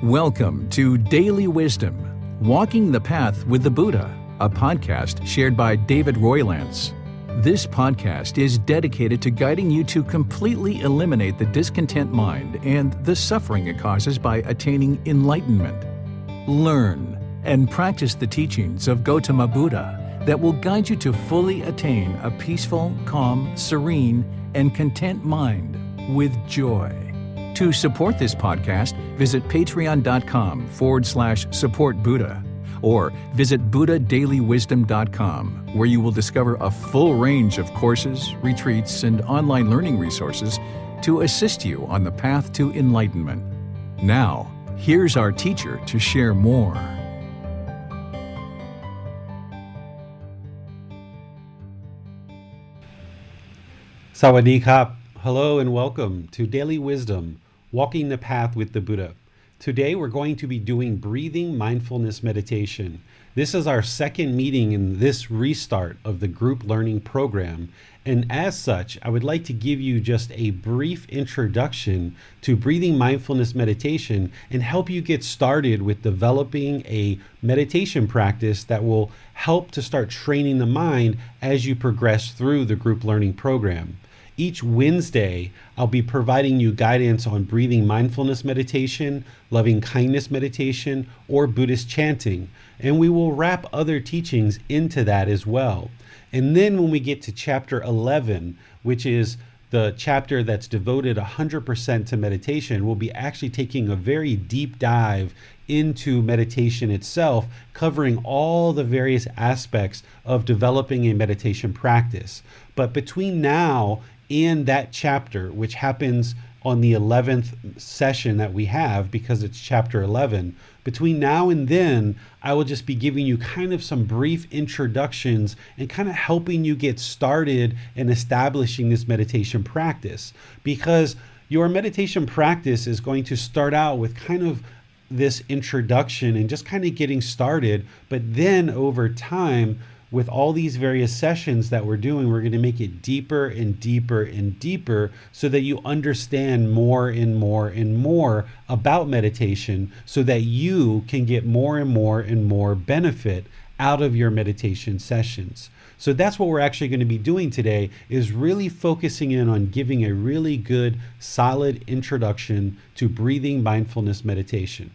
Welcome to Daily Wisdom, Walking the Path with the Buddha, a podcast shared by David Roylance. This podcast is dedicated to guiding you to completely eliminate the discontent mind and the suffering it causes by attaining enlightenment. Learn and practice the teachings of Gotama Buddha that will guide you to fully attain a peaceful, calm, serene, and content mind with joy. To support this podcast, visit patreon.com/support Buddha or visit buddhadailywisdom.com, where you will discover a full range of courses, retreats, and online learning resources to assist you on the path to enlightenment. Now, here's our teacher to share more. Sawadee Kap. Hello and welcome to Daily Wisdom, Walking the Path with the Buddha. Today we're going to be doing Breathing Mindfulness Meditation. This is our second meeting in this restart of the group learning program. And as such, I would like to give you just a brief introduction to Breathing Mindfulness Meditation and help you get started with developing a meditation practice that will help to start training the mind as you progress through the group learning program. Each Wednesday, I'll be providing you guidance on breathing mindfulness meditation, loving kindness meditation, or Buddhist chanting. And we will wrap other teachings into that as well. And then when we get to chapter 11, which is the chapter that's devoted 100% to meditation, we'll be actually taking a very deep dive into meditation itself, covering all the various aspects of developing a meditation practice. But between now and that chapter, which happens on the 11th session that we have, because it's chapter 11, between now and then, I will just be giving you kind of some brief introductions and kind of helping you get started in establishing this meditation practice. Because your meditation practice is going to start out with kind of this introduction and just kind of getting started, but then over time, with all these various sessions that we're doing, we're going to make it deeper and deeper and deeper so that you understand more and more and more about meditation so that you can get more and more and more benefit out of your meditation sessions. So that's what we're actually going to be doing today, is really focusing in on giving a really good, solid introduction to breathing mindfulness meditation.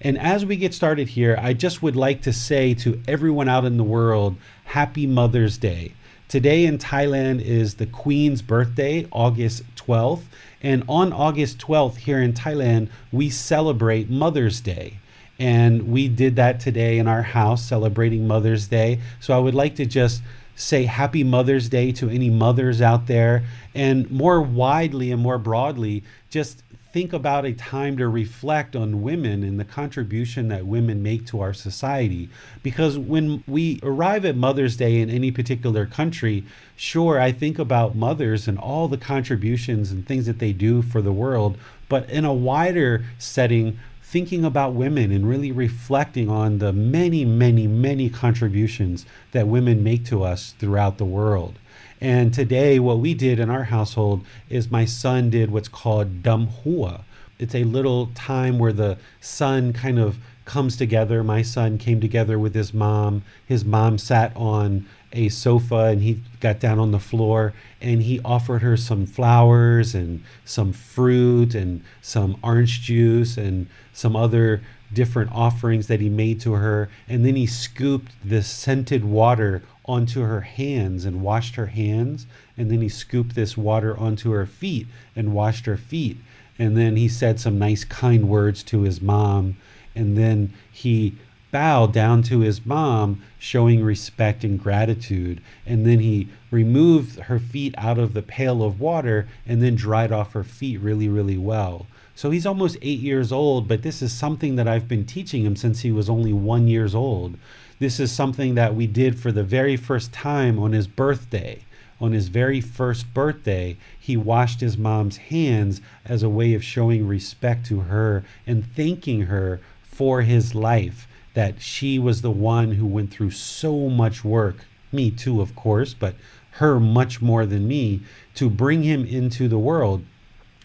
And as we get started here, I just would like to say to everyone out in the world, Happy Mother's Day. Today in Thailand is the Queen's birthday, August 12th. And on August 12th here in Thailand, we celebrate Mother's Day. And we did that today in our house, celebrating Mother's Day. So I would like to just say Happy Mother's Day to any mothers out there. And more widely and more broadly, just think about a time to reflect on women and the contribution that women make to our society. Because when we arrive at Mother's Day in any particular country, sure, I think about mothers and all the contributions and things that they do for the world, but in a wider setting, thinking about women and really reflecting on the many, many, many contributions that women make to us throughout the world. And today, what we did in our household is my son did what's called Dam Hua. It's a little time where the son kind of comes together. My son came together with his mom. His mom sat on a sofa and he got down on the floor and he offered her some flowers and some fruit and some orange juice and some other different offerings that he made to her. And then he scooped this scented water onto her hands and washed her hands. And then he scooped this water onto her feet and washed her feet. And then he said some nice kind words to his mom. And then he bowed down to his mom, showing respect and gratitude. And then he removed her feet out of the pail of water and then dried off her feet really, really well. So he's almost 8 years old, but this is something that I've been teaching him since he was only 1 year old. This is something that we did for the very first time on his birthday. On his very first birthday, he washed his mom's hands as a way of showing respect to her and thanking her for his life, that she was the one who went through so much work, me too, of course, but her much more than me, to bring him into the world.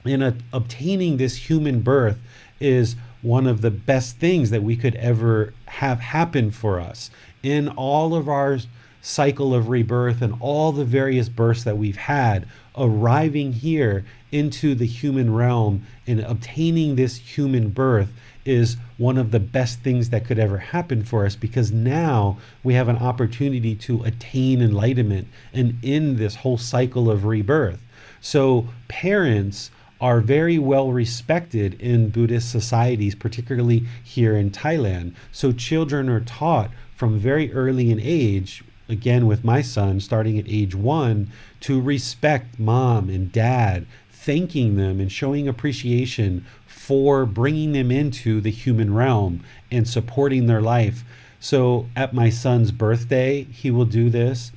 In obtaining this human birth is one of the best things that we could ever have happen for us in all of our cycle of rebirth and all the various births that we've had. Arriving here into the human realm and obtaining this human birth is one of the best things that could ever happen for us, because now we have an opportunity to attain enlightenment and end this whole cycle of rebirth. So parents are very well respected in Buddhist societies, particularly here in Thailand. So children are taught from very early in age, again with my son starting at age 1, to respect mom and dad, thanking them and showing appreciation for bringing them into the human realm and supporting their life. So at my son's birthday, he will do this.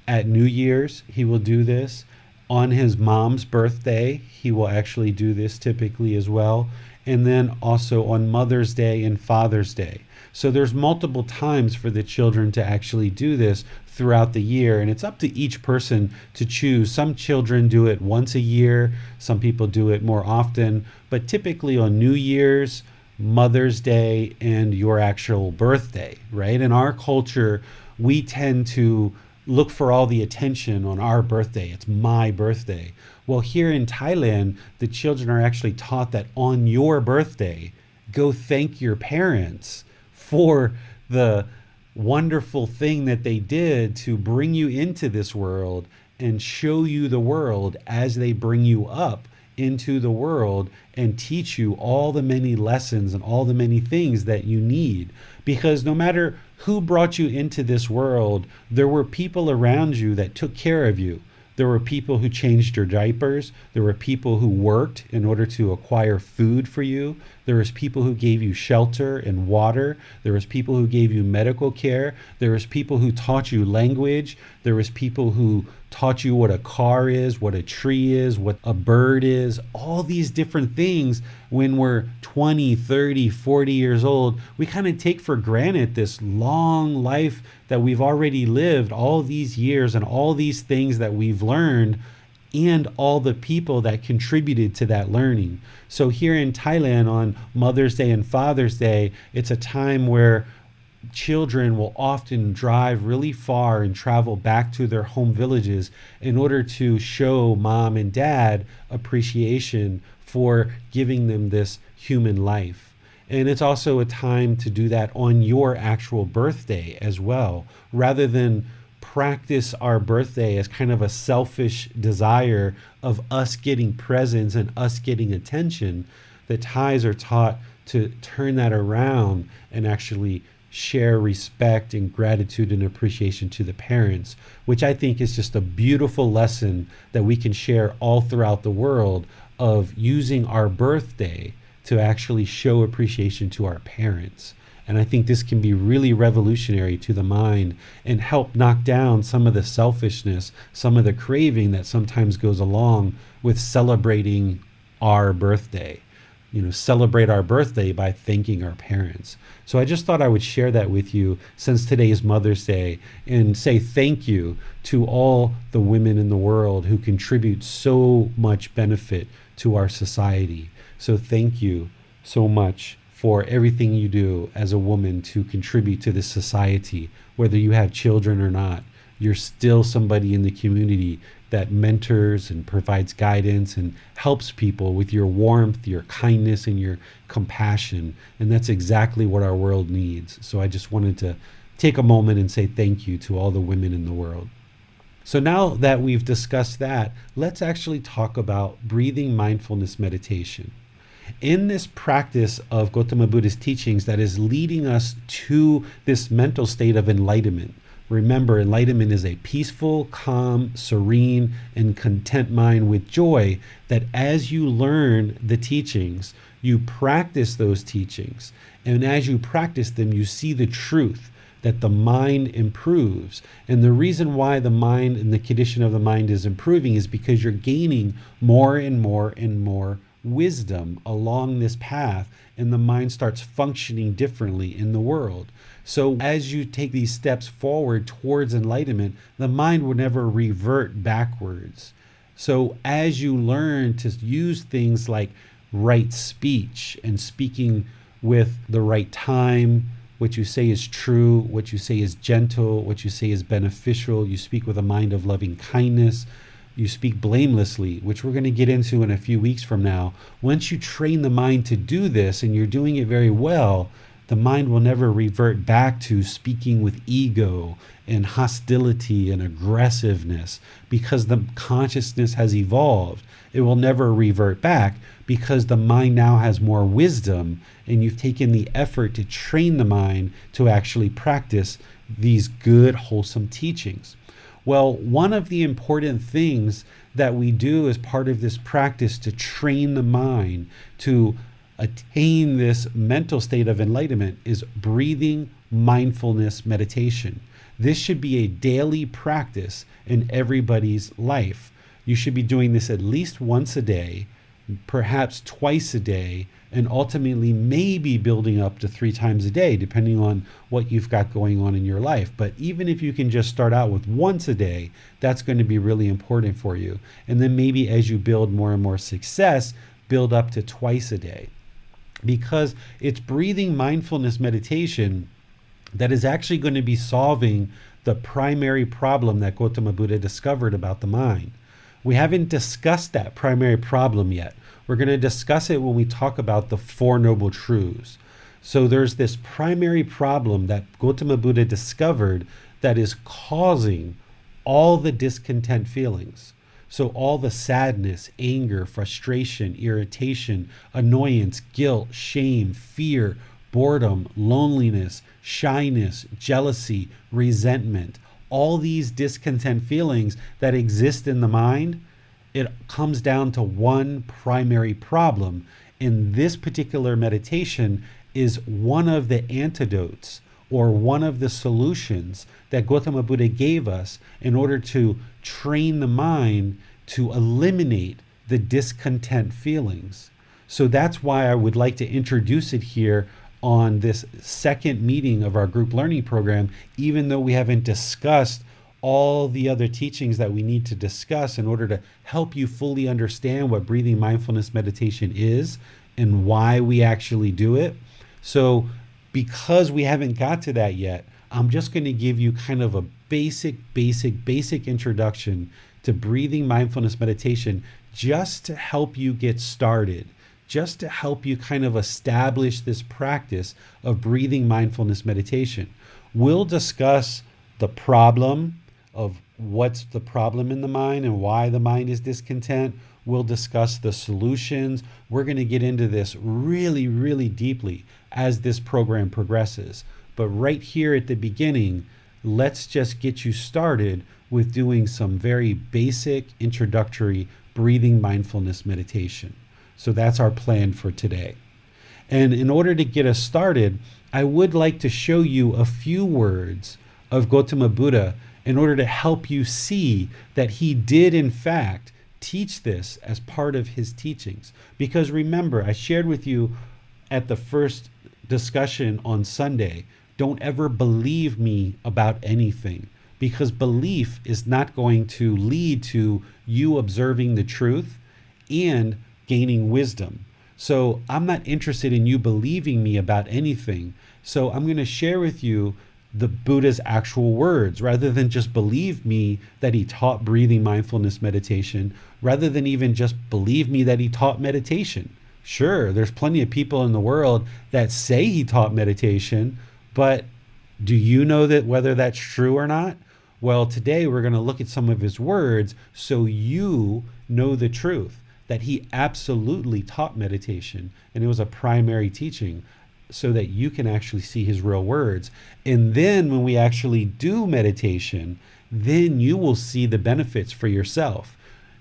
At New Year's, he will do this. On his mom's birthday, he will actually do this typically as well. And then also on Mother's Day and Father's Day. So there's multiple times for the children to actually do this throughout the year, and it's up to each person to choose. Some children do it once a year, some people do it more often, but typically on New Year's, Mother's Day, and your actual birthday, right? In our culture, we tend to look for all the attention on our birthday. It's my birthday. Well, here in Thailand, the children are actually taught that on your birthday, go thank your parents for the wonderful thing that they did to bring you into this world and show you the world as they bring you up into the world and teach you all the many lessons and all the many things that you need. Because no matter who brought you into this world, there were people around you that took care of you. There were people who changed your diapers. There were people who worked in order to acquire food for you. There was people who gave you shelter and water. There was people who gave you medical care. There was people who taught you language. There was people who taught you what a car is, what a tree is, what a bird is, all these different things. When we're 20, 30, 40 years old, we kind of take for granted this long life that we've already lived, all these years and all these things that we've learned, and all the people that contributed to that learning. So here in Thailand on Mother's Day and Father's Day, it's a time where children will often drive really far and travel back to their home villages in order to show mom and dad appreciation for giving them this human life. And it's also a time to do that on your actual birthday as well, rather than practice our birthday as kind of a selfish desire of us getting presents and us getting attention. The Thais are taught to turn that around and actually share respect and gratitude and appreciation to the parents, which I think is just a beautiful lesson that we can share all throughout the world, of using our birthday to actually show appreciation to our parents. And I think this can be really revolutionary to the mind and help knock down some of the selfishness, some of the craving that sometimes goes along with celebrating our birthday. Celebrate our birthday by thanking our parents. So I just thought I would share that with you since today is Mother's Day, and say thank you to all the women in the world who contribute so much benefit to our society. So thank you so much for everything you do as a woman to contribute to this society. Whether you have children or not, you're still somebody in the community that mentors and provides guidance and helps people with your warmth, your kindness, and your compassion. And that's exactly what our world needs. So I just wanted to take a moment and say thank you to all the women in the world. So now that we've discussed that, let's actually talk about breathing mindfulness meditation. In this practice of Gotama Buddha's teachings that is leading us to this mental state of enlightenment. Remember, enlightenment is a peaceful, calm, serene, and content mind with joy, that as you learn the teachings, you practice those teachings. And as you practice them, you see the truth, that the mind improves. And the reason why the mind and the condition of the mind is improving is because you're gaining more and more and more wisdom along this path, and the mind starts functioning differently in the world. So as you take these steps forward towards enlightenment, the mind will never revert backwards. So as you learn to use things like right speech and speaking with the right time. What you say is true, what you say is gentle, what you say is beneficial. You speak with a mind of loving kindness. You speak blamelessly, which we're going to get into in a few weeks from now. Once you train the mind to do this and you're doing it very well, the mind will never revert back to speaking with ego and hostility and aggressiveness, because the consciousness has evolved. It will never revert back because the mind now has more wisdom, and you've taken the effort to train the mind to actually practice these good, wholesome teachings. Well, one of the important things that we do as part of this practice to train the mind to attain this mental state of enlightenment is breathing mindfulness meditation. This should be a daily practice in everybody's life. You should be doing this at least once a day, perhaps twice a day, and ultimately maybe building up to 3 times a day, depending on what you've got going on in your life. But even if you can just start out with once a day, that's going to be really important for you. And then maybe as you build more and more success, build up to twice a day. Because it's breathing mindfulness meditation that is actually going to be solving the primary problem that Gotama Buddha discovered about the mind. We haven't discussed that primary problem yet. We're going to discuss it when we talk about the Four Noble Truths. So there's this primary problem that Gotama Buddha discovered that is causing all the discontent feelings. So all the sadness, anger, frustration, irritation, annoyance, guilt, shame, fear, boredom, loneliness, shyness, jealousy, resentment, all these discontent feelings that exist in the mind, it comes down to one primary problem. And this particular meditation is one of the antidotes or one of the solutions that Gotama Buddha gave us in order to train the mind to eliminate the discontent feelings. So that's why I would like to introduce it here on this second meeting of our group learning program, even though we haven't discussed all the other teachings that we need to discuss in order to help you fully understand what breathing mindfulness meditation is and why we actually do it. So because we haven't got to that yet, I'm just going to give you kind of a basic introduction to breathing mindfulness meditation, just to help you get started, just to help you kind of establish this practice of breathing mindfulness meditation. We'll discuss the problem of what's the problem in the mind and why the mind is discontent. We'll discuss the solutions. We're going to get into this really deeply as this program progresses. But right here at the beginning, let's just get you started with doing some very basic introductory breathing mindfulness meditation. So that's our plan for today. And in order to get us started, I would like to show you a few words of Gotama Buddha in order to help you see that he did in fact teach this as part of his teachings. Because remember, I shared with you at the first discussion on Sunday, don't ever believe me about anything, because belief is not going to lead to you observing the truth and gaining wisdom. So I'm not interested in you believing me about anything. So I'm going to share with you the Buddha's actual words, rather than just believe me that he taught breathing mindfulness meditation, rather than even just believe me that he taught meditation. Sure, there's plenty of people in the world that say he taught meditation, but do you know that whether that's true or not? Well, today we're going to look at some of his words so you know the truth, that he absolutely taught meditation, and it was a primary teaching, so that you can actually see his real words. And then when we actually do meditation, then you will see the benefits for yourself.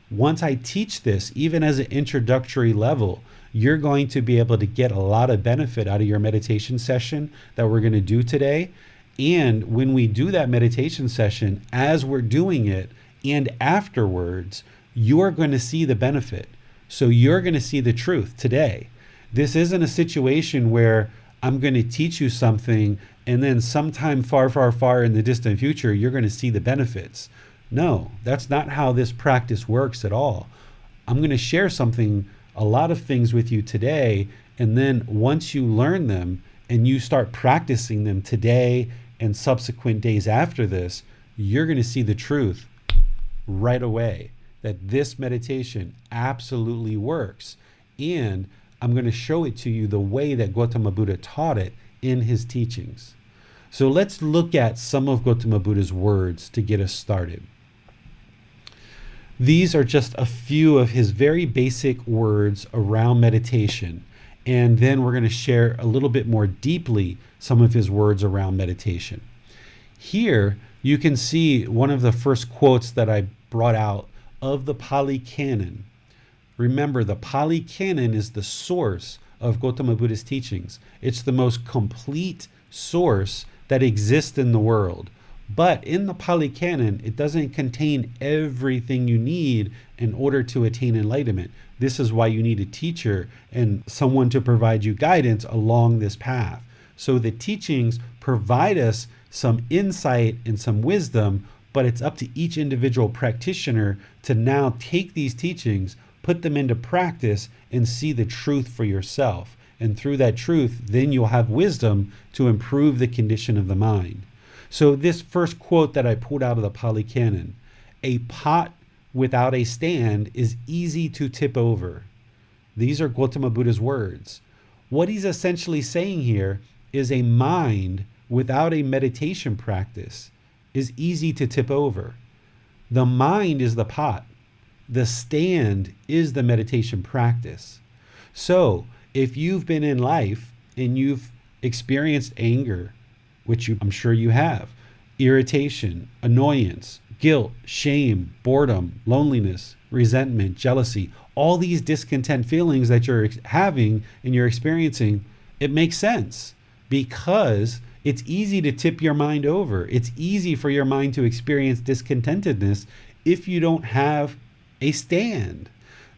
Once I teach this, even as an introductory level, you're going to be able to get a lot of benefit out of your meditation session that we're going to do today. And when we do that meditation session, as we're doing it and afterwards, you're going to see the benefit. So you're going to see the truth today. This isn't a situation where I'm going to teach you something and then sometime far in the distant future, you're going to see the benefits. No, that's not how this practice works at all. I'm going to share something a lot of things with you today. And then once you learn them and you start practicing them today and subsequent days after this, you're going to see the truth right away that this meditation absolutely works. And I'm going to show it to you the way that Gotama Buddha taught it in his teachings. So let's look at some of Gotama Buddha's words to get us started. These are just a few of his very basic words around meditation. And then we're going to share a little bit more deeply some of his words around meditation. Here, you can see one of the first quotes that I brought out of the Pali Canon. Remember, the Pali Canon is the source of Gotama Buddha's teachings. It's the most complete source that exists in the world. But in the Pali Canon, it doesn't contain everything you need in order to attain enlightenment. This is why you need a teacher and someone to provide you guidance along this path. So the teachings provide us some insight and some wisdom, but it's up to each individual practitioner to now take these teachings, put them into practice, and see the truth for yourself. And through that truth, then you'll have wisdom to improve the condition of the mind. So this first quote that I pulled out of the Pali Canon, a pot without a stand is easy to tip over. These are Gotama Buddha's words. What he's essentially saying here is a mind without a meditation practice is easy to tip over. The mind is the pot. The stand is the meditation practice. So if you've been in life and you've experienced anger, which I'm sure you have, irritation, annoyance, guilt, shame, boredom, loneliness, resentment, jealousy, all these discontent feelings that you're having and you're experiencing, it makes sense because it's easy to tip your mind over. It's easy for your mind to experience discontentedness if you don't have a stand.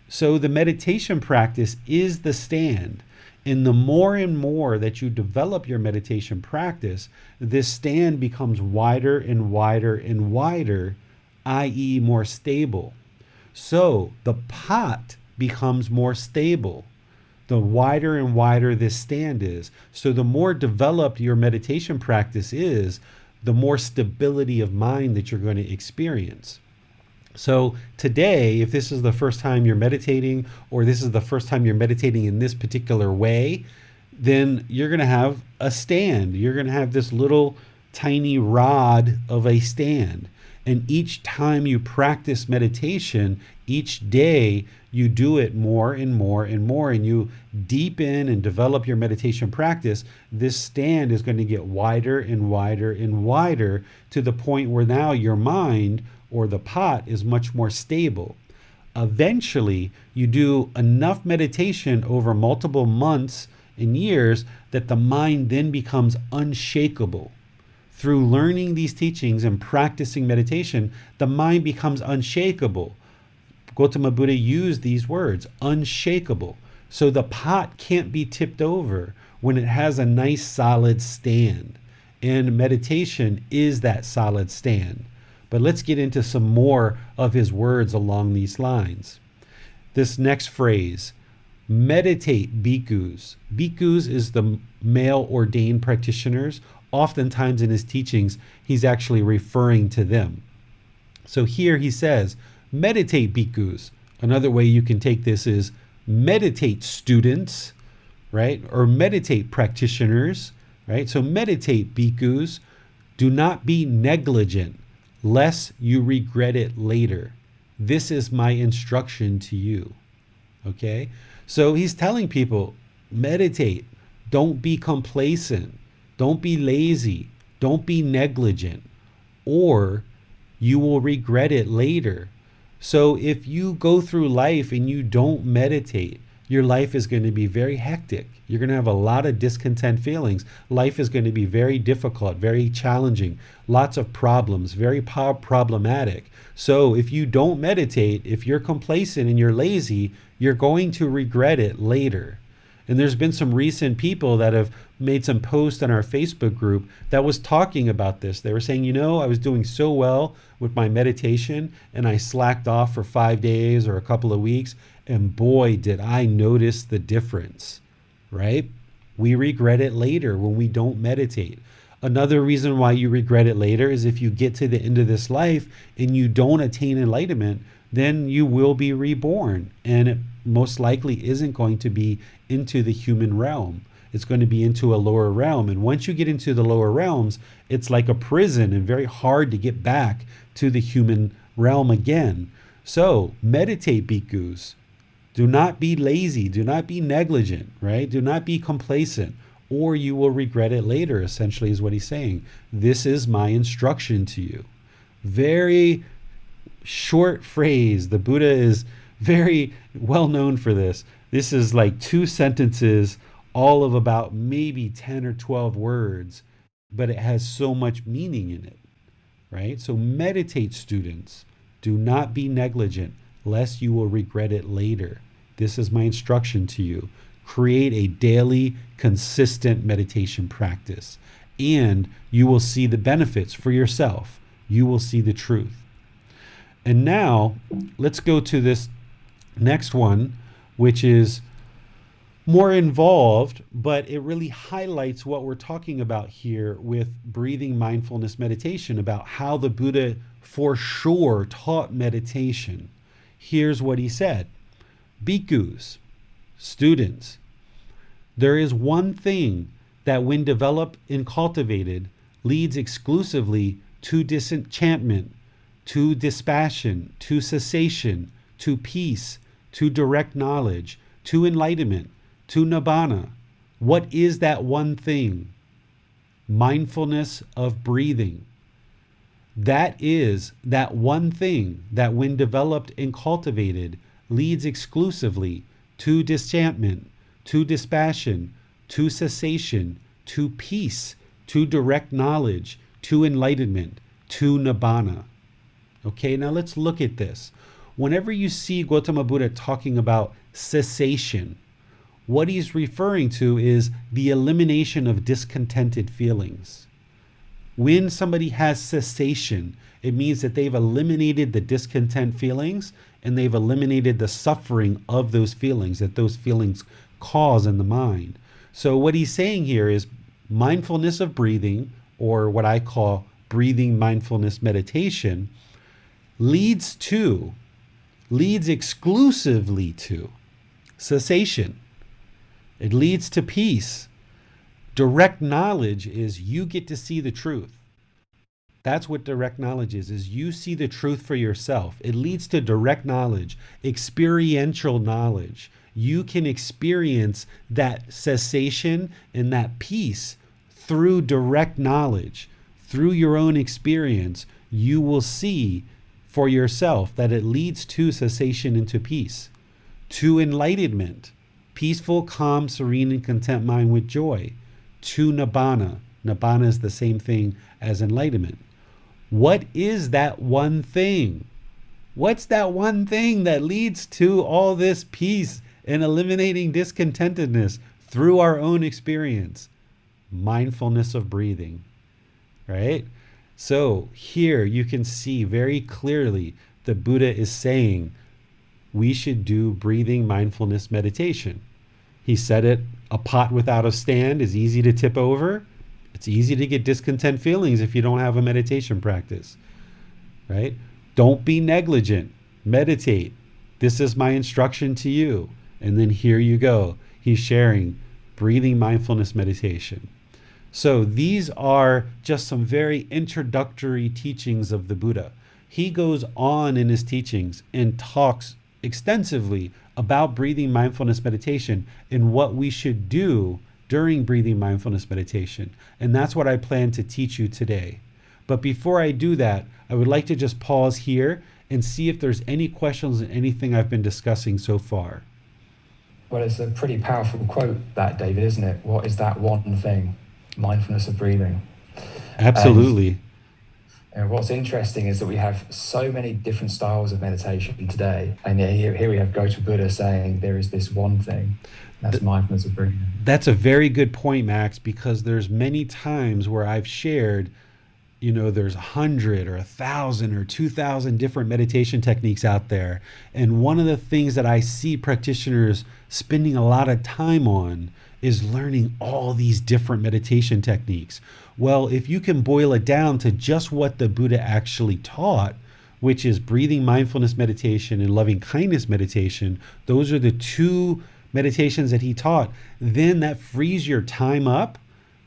So the meditation practice is the stand. And the more and more that you develop your meditation practice, this stand becomes wider and wider and wider, i.e. more stable. So the pot becomes more stable. The wider and wider this stand is. So the more developed your meditation practice is, the more stability of mind that you're going to experience. So today, if this is the first time you're meditating, or this is the first time you're meditating in this particular way, then you're going to have a stand. You're going to have this little tiny rod of a stand. And each time you practice meditation, each day you do it more and more and more, and you deepen and develop your meditation practice, this stand is going to get wider and wider and wider to the point where now your mind or the pot is much more stable. Eventually, you do enough meditation over multiple months and years that the mind then becomes unshakable. Through learning these teachings and practicing meditation, the mind becomes unshakable. Gotama Buddha used these words, unshakable. So the pot can't be tipped over when it has a nice solid stand. And meditation is that solid stand. But let's get into some more of his words along these lines. This next phrase, meditate bhikkhus. Bhikkhus is the male ordained practitioners. Oftentimes in his teachings, he's actually referring to them. So here he says, meditate bhikkhus. Another way you can take this is meditate students, right? Or meditate practitioners, right? So meditate bhikkhus. Do not be negligent, lest you regret it later. This is my instruction to you. Okay? So he's telling people, meditate. Don't be complacent. Don't be lazy. Don't be negligent, or you will regret it later. So if you go through life and you don't meditate, your life is going to be very hectic. You're going to have a lot of discontent feelings. Life is going to be very difficult, very challenging, lots of problems, very problematic. So if you don't meditate, if you're complacent and you're lazy, you're going to regret it later. And there's been some recent people that have made some posts on our Facebook group that was talking about this. They were saying, I was doing so well with my meditation and I slacked off for 5 days or a couple of weeks. And boy, did I notice the difference, right? We regret it later when we don't meditate. Another reason why you regret it later is if you get to the end of this life and you don't attain enlightenment, then you will be reborn. And it most likely isn't going to be into the human realm. It's going to be into a lower realm. And once you get into the lower realms, it's like a prison and very hard to get back to the human realm again. So meditate, bhikkhus. Do not be lazy. Do not be negligent, right? Do not be complacent, or you will regret it later, essentially is what he's saying. This is my instruction to you. Very short phrase. The Buddha is very well known for this. This is like 2 sentences, all of about maybe 10 or 12 words, but it has so much meaning in it, right? So meditate, students. Do not be negligent, lest you will regret it later. This is my instruction to you. Create a daily, consistent meditation practice, and you will see the benefits for yourself. You will see the truth. And now, let's go to this next one, which is more involved, but it really highlights what we're talking about here with breathing mindfulness meditation, about how the Buddha for sure taught meditation. Here's what he said. Bhikkhus, students, there is one thing that when developed and cultivated leads exclusively to disenchantment, to dispassion, to cessation, to peace, to direct knowledge, to enlightenment, to Nibbana. What is that one thing? Mindfulness of breathing. That is that one thing that when developed and cultivated leads exclusively to disenchantment, to dispassion, to cessation, to peace, to direct knowledge, to enlightenment, to Nibbana. Okay, now let's look at this. Whenever you see Gotama Buddha talking about cessation, what he's referring to is the elimination of discontented feelings. When somebody has cessation, it means that they've eliminated the discontent feelings and they've eliminated the suffering of those feelings that those feelings cause in the mind. So what he's saying here is mindfulness of breathing, or what I call breathing mindfulness meditation, leads exclusively to cessation. It leads to peace. Direct knowledge is you get to see the truth. That's what direct knowledge is you see the truth for yourself. It leads to direct knowledge, experiential knowledge. You can experience that cessation and that peace through direct knowledge. Through your own experience, you will see for yourself that it leads to cessation and to peace, to enlightenment, peaceful, calm, serene, and content mind with joy, to Nibbana. Nibbana is the same thing as enlightenment. What is that one thing? What's that one thing that leads to all this peace and eliminating discontentedness through our own experience? Mindfulness of breathing, right? So here you can see very clearly the Buddha is saying we should do breathing mindfulness meditation. He said it, a pot without a stand is easy to tip over. It's easy to get discontent feelings if you don't have a meditation practice, right? Don't be negligent. Meditate. This is my instruction to you. And then here you go. He's sharing breathing mindfulness meditation. So these are just some very introductory teachings of the Buddha. He goes on in his teachings and talks extensively about breathing mindfulness meditation and what we should do during breathing mindfulness meditation. And that's what I plan to teach you today. But before I do that, I would like to just pause here and see if there's any questions on anything I've been discussing so far. Well, it's a pretty powerful quote, that, David, isn't it? What is that one thing? Mindfulness of breathing. Absolutely. And what's interesting is that we have so many different styles of meditation today. And here we have Gotama Buddha saying there is this one thing. That's mindfulness of breathing. That's a very good point, Max, because there's many times where I've shared there's 100 or 1,000 or 2,000 different meditation techniques out there. And one of the things that I see practitioners spending a lot of time on is learning all these different meditation techniques. Well, if you can boil it down to just what the Buddha actually taught, which is breathing mindfulness meditation and loving kindness meditation, those are the two meditations that he taught, then that frees your time up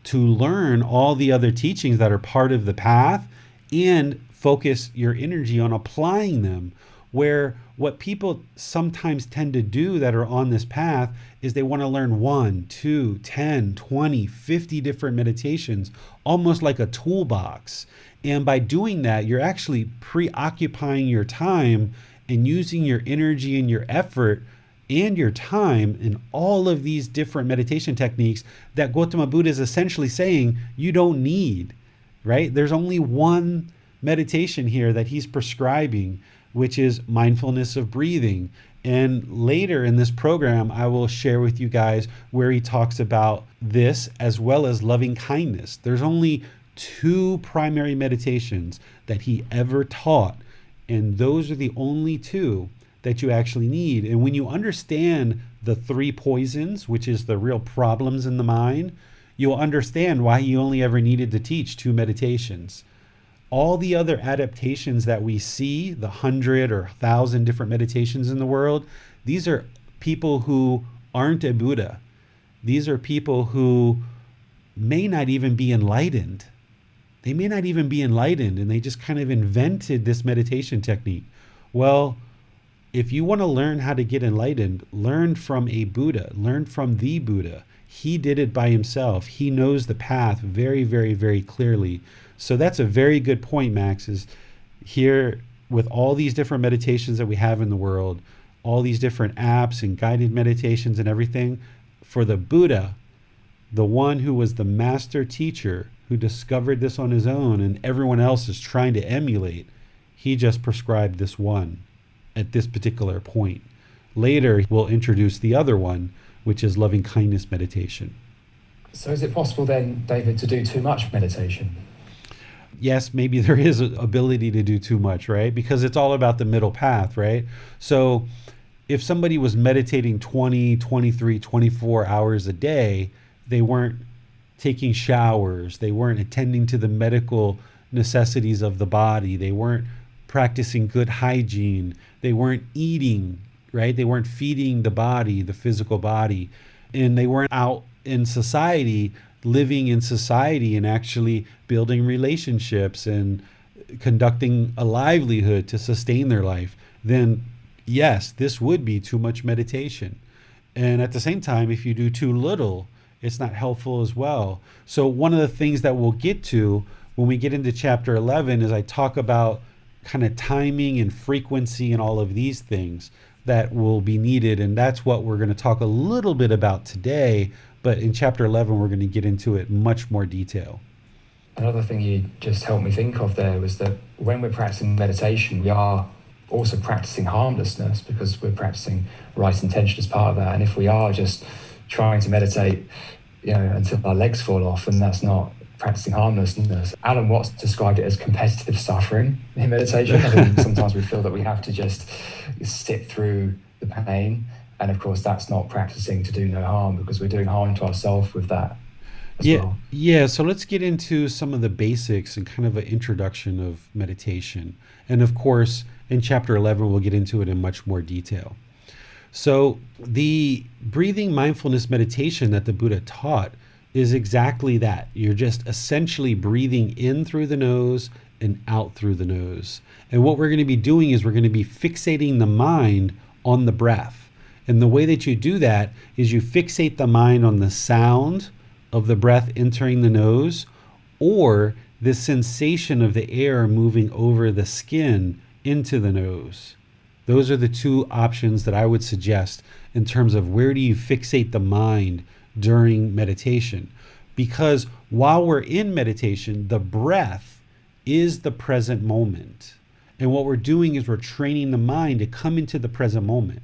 to learn all the other teachings that are part of the path and focus your energy on applying them. Where what people sometimes tend to do that are on this path is they want to learn 1, 2, 10, 20, 50 different meditations, almost like a toolbox. And by doing that, you're actually preoccupying your time and using your energy and your effort and your time in all of these different meditation techniques that Gotama Buddha is essentially saying you don't need, right? There's only one meditation here that he's prescribing, which is mindfulness of breathing. And later in this program, I will share with you guys where he talks about this as well as loving kindness. There's only 2 primary meditations that he ever taught, and those are the only 2 that you actually need. And when you understand the 3 poisons, which is the real problems in the mind, you'll understand why he only ever needed to teach 2 meditations. All the other adaptations that we see, the 100 or 1,000 different meditations in the world, these are people who aren't a Buddha. These are people who may not even be enlightened. They may not even be enlightened, and they just kind of invented this meditation technique. Well, if you want to learn how to get enlightened, learn from a Buddha, learn from the Buddha. He did it by himself. He knows the path very, very, very clearly. So that's a very good point, Max, is here with all these different meditations that we have in the world, all these different apps and guided meditations and everything, for the Buddha, the one who was the master teacher, who discovered this on his own and everyone else is trying to emulate, he just prescribed this one at this particular point. Later, we'll introduce the other one, which is loving kindness meditation. So is it possible then, David, to do too much meditation? Yes, maybe there is an ability to do too much, right? Because it's all about the middle path, right? So if somebody was meditating 20, 23, 24 hours a day, they weren't taking showers, they weren't attending to the medical necessities of the body, they weren't practicing good hygiene, they weren't eating, right? They weren't feeding the body, the physical body, and they weren't out in society, living in society and actually building relationships and conducting a livelihood to sustain their life, then yes, this would be too much meditation. And at the same time, if you do too little, it's not helpful as well. So one of the things that we'll get to when we get into chapter 11 is I talk about kind of timing and frequency and all of these things that will be needed. And that's what we're going to talk a little bit about today. But in chapter 11, we're going to get into it in much more detail. Another thing you just helped me think of there was that when we're practicing meditation, we are also practicing harmlessness because we're practicing right intention as part of that. And if we are just trying to meditate, until our legs fall off, and that's not practicing harmlessness. Alan Watts described it as competitive suffering in meditation. I think sometimes we feel that we have to just sit through the pain. And of course, that's not practicing to do no harm because we're doing harm to ourselves with that as well. Yeah. So let's get into some of the basics and kind of an introduction of meditation. And of course, in chapter 11, we'll get into it in much more detail. So the breathing mindfulness meditation that the Buddha taught is exactly that. You're just essentially breathing in through the nose and out through the nose. And what we're going to be doing is we're going to be fixating the mind on the breath. And the way that you do that is you fixate the mind on the sound of the breath entering the nose or the sensation of the air moving over the skin into the nose. Those are the 2 options that I would suggest in terms of where do you fixate the mind during meditation. Because while we're in meditation, the breath is the present moment. And what we're doing is we're training the mind to come into the present moment.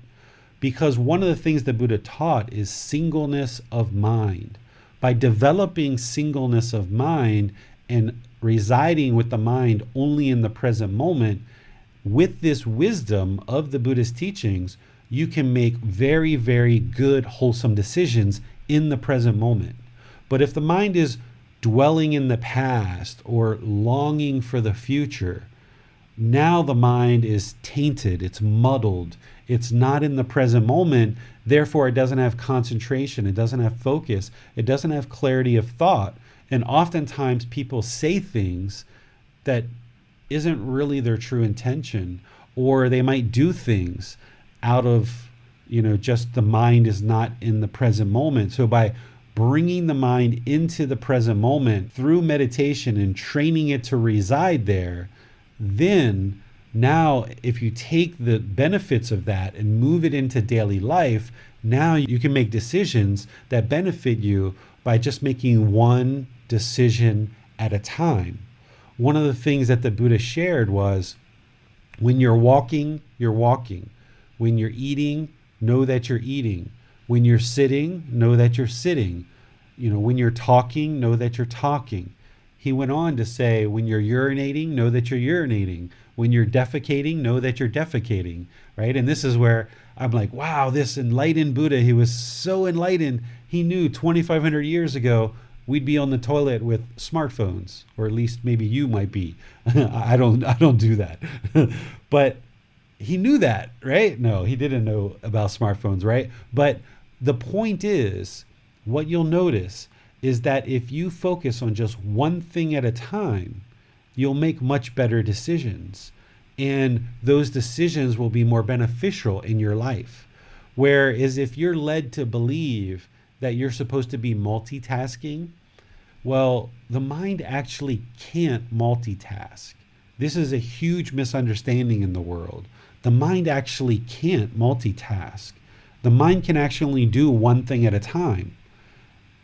Because one of the things that Buddha taught is singleness of mind. By developing singleness of mind and residing with the mind only in the present moment, with this wisdom of the Buddhist teachings, you can make very, very good, wholesome decisions in the present moment. But if the mind is dwelling in the past or longing for the future, now the mind is tainted, it's muddled, it's not in the present moment, therefore it doesn't have concentration, it doesn't have focus, it doesn't have clarity of thought. And oftentimes people say things that isn't really their true intention, or they might do things out of, just the mind is not in the present moment. So by bringing the mind into the present moment through meditation and training it to reside there, then now if you take the benefits of that and move it into daily life, now you can make decisions that benefit you by just making one decision at a time. One of the things that the Buddha shared was, when you're walking, you're walking. When you're eating, know that you're eating. When you're sitting, know that you're sitting. When you're talking, know that you're talking. He went on to say, when you're urinating, know that you're urinating. When you're defecating, know that you're defecating, right? And this is where I'm like, wow, this enlightened Buddha, he was so enlightened. He knew 2,500 years ago, we'd be on the toilet with smartphones, or at least maybe you might be. I don't do that. But he knew that, right? No, he didn't know about smartphones, right? But the point is, what you'll notice is that if you focus on just one thing at a time, you'll make much better decisions. And those decisions will be more beneficial in your life. Whereas if you're led to believe that you're supposed to be multitasking, well, the mind actually can't multitask. This is a huge misunderstanding in the world. The mind actually can't multitask. The mind can actually do one thing at a time.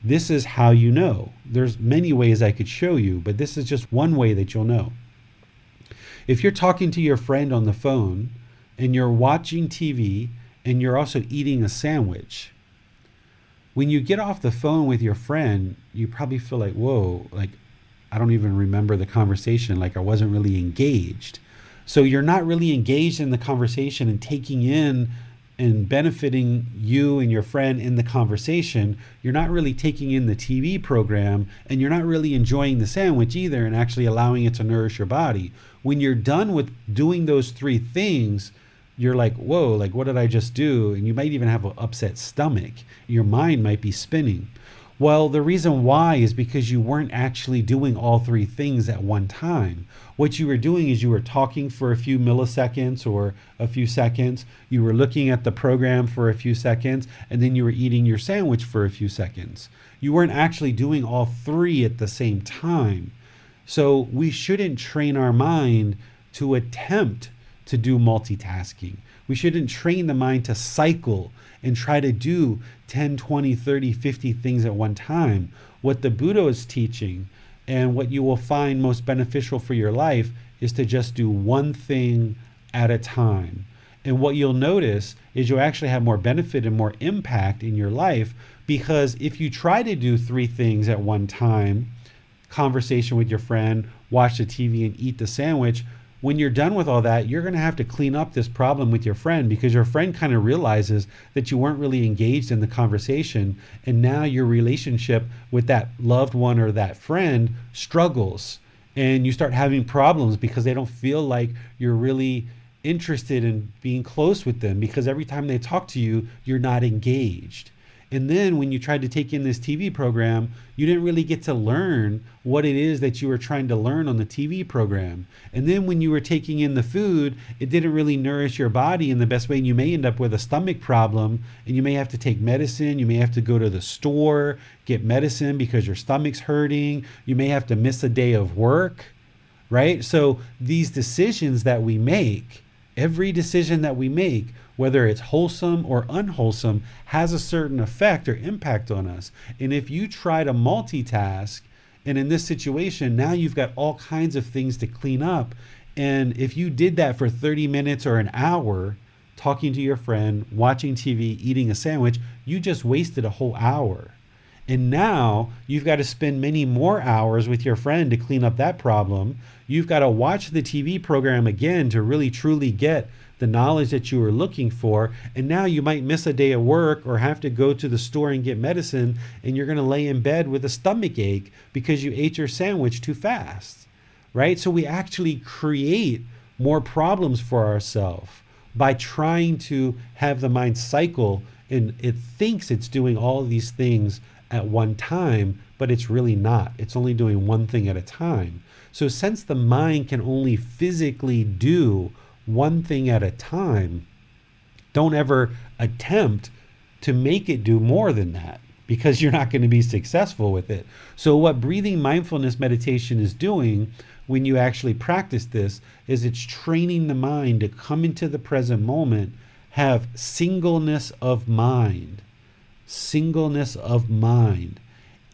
This is how you know. There's many ways I could show you, but this is just one way that you'll know. If you're talking to your friend on the phone and you're watching TV and you're also eating a sandwich, when you get off the phone with your friend, you probably feel like, whoa, like I don't even remember the conversation, like I wasn't really engaged. So you're not really engaged in the conversation and taking in and benefiting you and your friend in the conversation. You're not really taking in the TV program, and you're not really enjoying the sandwich either and actually allowing it to nourish your body. When you're done with doing those three things, you're like, whoa, like what did I just do? And you might even have an upset stomach. Your mind might be spinning. Well, the reason why is because you weren't actually doing all three things at one time. What you were doing is you were talking for a few milliseconds or a few seconds. You were looking at the program for a few seconds, and then you were eating your sandwich for a few seconds. You weren't actually doing all three at the same time. So we shouldn't train our mind to attempt to do multitasking. We shouldn't train the mind to cycle and try to do 10, 20, 30, 50 things at one time. What the Buddha is teaching and what you will find most beneficial for your life is to just do one thing at a time. And what you'll notice is you'll actually have more benefit and more impact in your life, because if you try to do three things at one time, conversation with your friend, watch the TV, and eat the sandwich, when you're done with all that, you're going to have to clean up this problem with your friend, because your friend kind of realizes that you weren't really engaged in the conversation. And now your relationship with that loved one or that friend struggles, and you start having problems because they don't feel like you're really interested in being close with them, because every time they talk to you, you're not engaged. And then when you tried to take in this TV program, you didn't really get to learn what it is that you were trying to learn on the TV program. And then when you were taking in the food, it didn't really nourish your body in the best way. And you may end up with a stomach problem, and you may have to take medicine. You may have to go to the store, get medicine because your stomach's hurting. You may have to miss a day of work, right? So these decisions that we make, every decision that we make, whether it's wholesome or unwholesome, has a certain effect or impact on us. And if you try to multitask, and in this situation, now you've got all kinds of things to clean up. And if you did that for 30 minutes or an hour, talking to your friend, watching TV, eating a sandwich, you just wasted a whole hour. And now you've got to spend many more hours with your friend to clean up that problem. You've got to watch the TV program again to really truly get the knowledge that you were looking for. And now you might miss a day of work or have to go to the store and get medicine, and you're going to lay in bed with a stomach ache because you ate your sandwich too fast, right? So we actually create more problems for ourselves by trying to have the mind cycle, and it thinks it's doing all of these things at one time, but it's really not. It's only doing one thing at a time. So since the mind can only physically do one thing at a time, don't ever attempt to make it do more than that, because you're not going to be successful with it. So what breathing mindfulness meditation is doing when you actually practice this is it's training the mind to come into the present moment, have singleness of mind,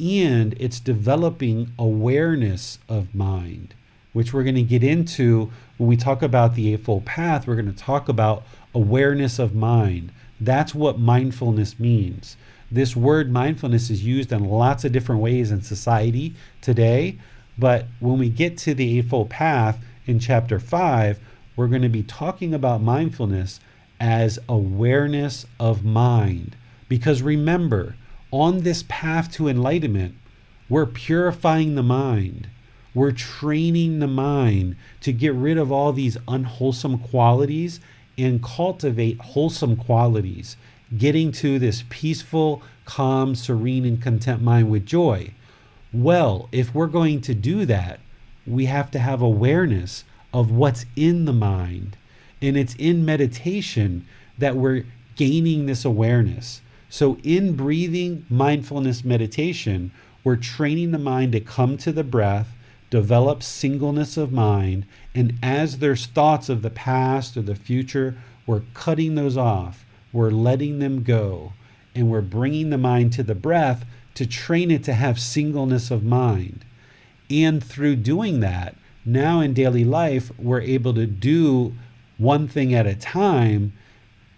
and it's developing awareness of mind, which we're going to get into when we talk about the Eightfold Path. We're going to talk about awareness of mind. That's what mindfulness means. This word mindfulness is used in lots of different ways in society today, but when we get to the Eightfold Path in chapter 5, we're going to be talking about mindfulness as awareness of mind. Because remember, on this path to enlightenment, we're purifying the mind. We're training the mind to get rid of all these unwholesome qualities and cultivate wholesome qualities, getting to this peaceful, calm, serene, and content mind with joy. Well, if we're going to do that, we have to have awareness of what's in the mind. And it's in meditation that we're gaining this awareness. So in breathing mindfulness meditation, we're training the mind to come to the breath, develop singleness of mind, and as there's thoughts of the past or the future, we're cutting those off, we're letting them go, and we're bringing the mind to the breath to train it to have singleness of mind. And through doing that, now in daily life, we're able to do one thing at a time.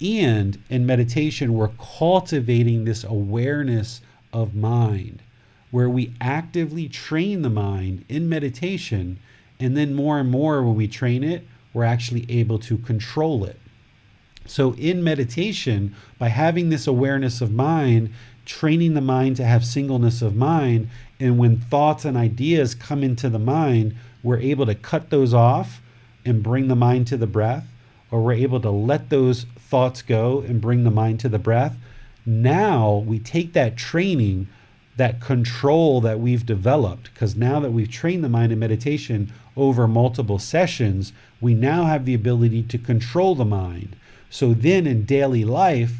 And in meditation, we're cultivating this awareness of mind, where we actively train the mind in meditation. And then more and more when we train it, we're actually able to control it. So in meditation, by having this awareness of mind, training the mind to have singleness of mind, and when thoughts and ideas come into the mind, we're able to cut those off and bring the mind to the breath, or we're able to let those thoughts go and bring the mind to the breath. Now we take that training, that control that we've developed, because now that we've trained the mind in meditation over multiple sessions, we now have the ability to control the mind. So then in daily life,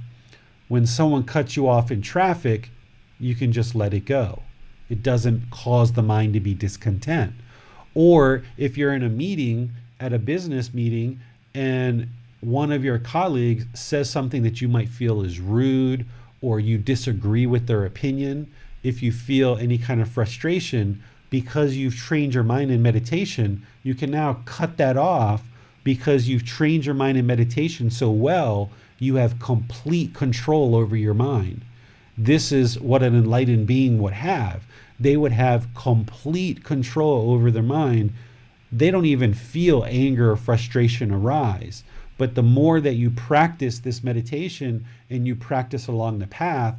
when someone cuts you off in traffic, you can just let it go. It doesn't cause the mind to be discontent. Or if you're in a meeting, at a business meeting, and one of your colleagues says something that you might feel is rude, or you disagree with their opinion, if you feel any kind of frustration, because you've trained your mind in meditation, you can now cut that off, because you've trained your mind in meditation so well, you have complete control over your mind. This is what an enlightened being would have. They would have complete control over their mind. They don't even feel anger or frustration arise. But the more that you practice this meditation and you practice along the path,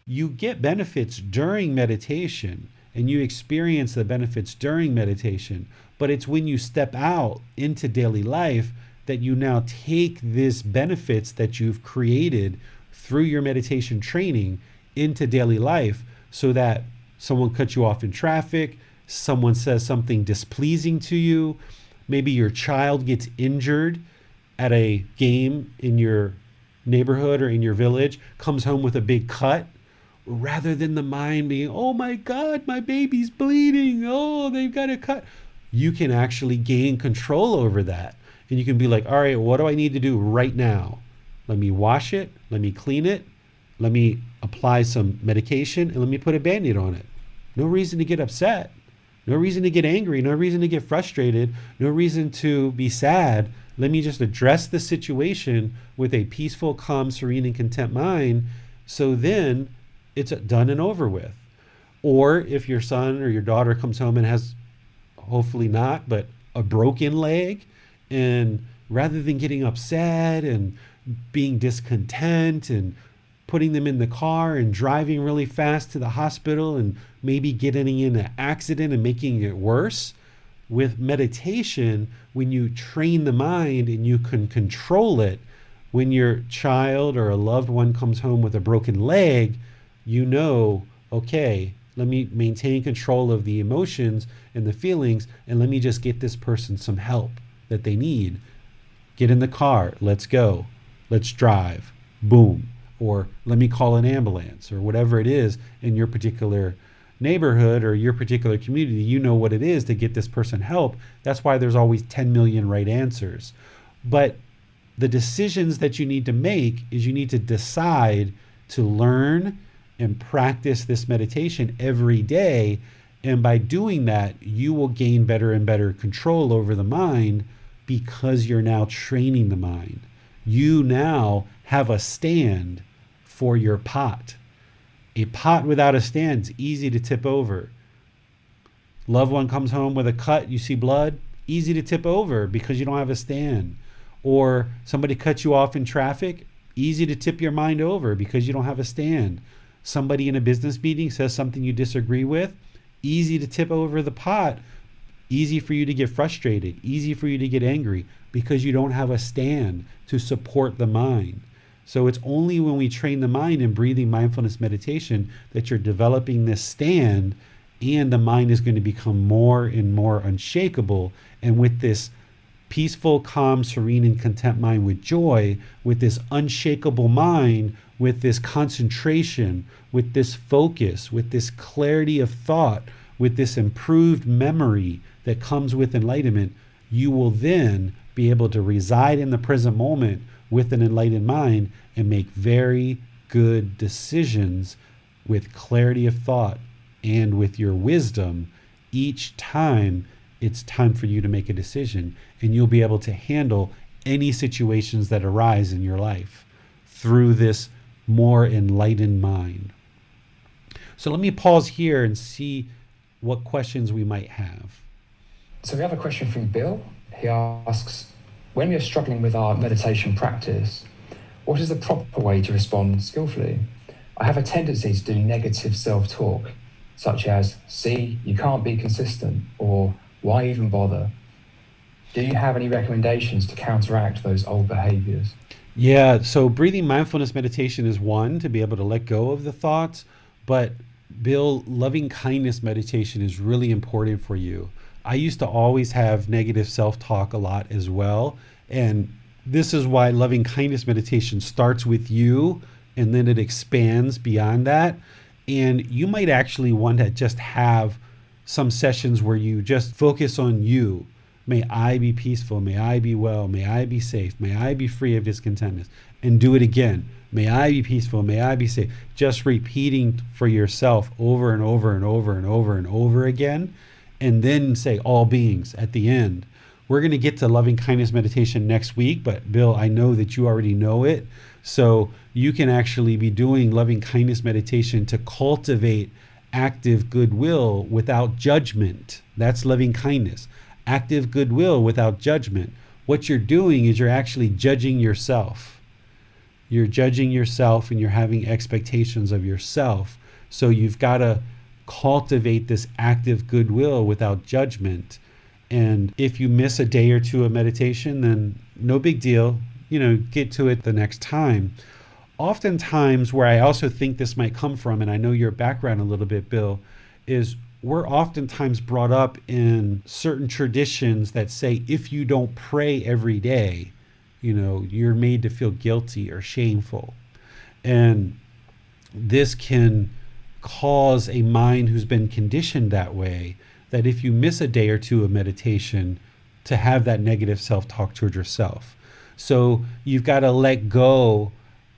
you get benefits during meditation and you experience the benefits during meditation. But it's when you step out into daily life that you now take these benefits that you've created through your meditation training into daily life, so that someone cuts you off in traffic, someone says something displeasing to you, maybe your child gets injured at a game in your neighborhood or in your village, comes home with a big cut, rather than the mind being, oh my God, my baby's bleeding, oh, they've got a cut. You can actually gain control over that. And you can be like, all right, what do I need to do right now? Let me wash it, let me clean it, let me apply some medication, and let me put a Band-Aid on it. No reason to get upset, no reason to get angry, no reason to get frustrated, no reason to be sad. Let me just address the situation with a peaceful, calm, serene, and content mind. So then it's done and over with. Or if your son or your daughter comes home and has, hopefully not, but a broken leg, and rather than getting upset and being discontent and putting them in the car and driving really fast to the hospital and maybe getting in an accident and making it worse, with meditation, when you train the mind and you can control it, when your child or a loved one comes home with a broken leg, you know, okay, let me maintain control of the emotions and the feelings, and let me just get this person some help that they need. Get in the car, let's go, let's drive, boom. Or let me call an ambulance, or whatever it is in your particular neighborhood or your particular community. You know what it is to get this person help. That's why there's always 10 million right answers. But the decisions that you need to make is you need to decide to learn and practice this meditation every day. And by doing that, you will gain better and better control over the mind, because you're now training the mind. You now have a stand for your pot. A pot without a stand is easy to tip over. Loved one comes home with a cut, you see blood, easy to tip over because you don't have a stand. Or somebody cuts you off in traffic, easy to tip your mind over because you don't have a stand. Somebody in a business meeting says something you disagree with, easy to tip over the pot, easy for you to get frustrated, easy for you to get angry because you don't have a stand to support the mind. So it's only when we train the mind in breathing mindfulness meditation that you're developing this stand, and the mind is going to become more and more unshakable. And with this peaceful, calm, serene, and content mind with joy, with this unshakable mind, with this concentration, with this focus, with this clarity of thought, with this improved memory that comes with enlightenment, you will then be able to reside in the present moment with an enlightened mind and make very good decisions with clarity of thought and with your wisdom each time it's time for you to make a decision. And you'll be able to handle any situations that arise in your life through this more enlightened mind. So let me pause here and see what questions we might have. So we have a question from Bill. He asks, when we are struggling with our meditation practice, what is the proper way to respond skillfully? I have a tendency to do negative self-talk, such as, see, you can't be consistent, or why even bother? Do you have any recommendations to counteract those old behaviors? Yeah, so breathing mindfulness meditation is one, to be able to let go of the thoughts, but Bill, loving kindness meditation is really important for you. I used to always have negative self-talk a lot as well. And this is why loving kindness meditation starts with you, and then it expands beyond that. And you might actually want to just have some sessions where you just focus on you. May I be peaceful. May I be well. May I be safe. May I be free of discontentness. And do it again. May I be peaceful. May I be safe. Just repeating for yourself over and over and over and over and over again. And then say all beings at the end. We're going to get to loving kindness meditation next week, but Bill, I know that you already know it. So you can actually be doing loving kindness meditation to cultivate active goodwill without judgment. That's loving kindness. Active goodwill without judgment. What you're doing is you're actually judging yourself. You're judging yourself and you're having expectations of yourself. So you've got to cultivate this active goodwill without judgment. And if you miss a day or two of meditation, then no big deal. Get to it the next time. Oftentimes, where I also think this might come from, and I know your background a little bit, Bill, is we're oftentimes brought up in certain traditions that say if you don't pray every day, you're made to feel guilty or shameful. And this can cause a mind who's been conditioned that way, that if you miss a day or two of meditation, to have that negative self-talk towards yourself. So you've got to let go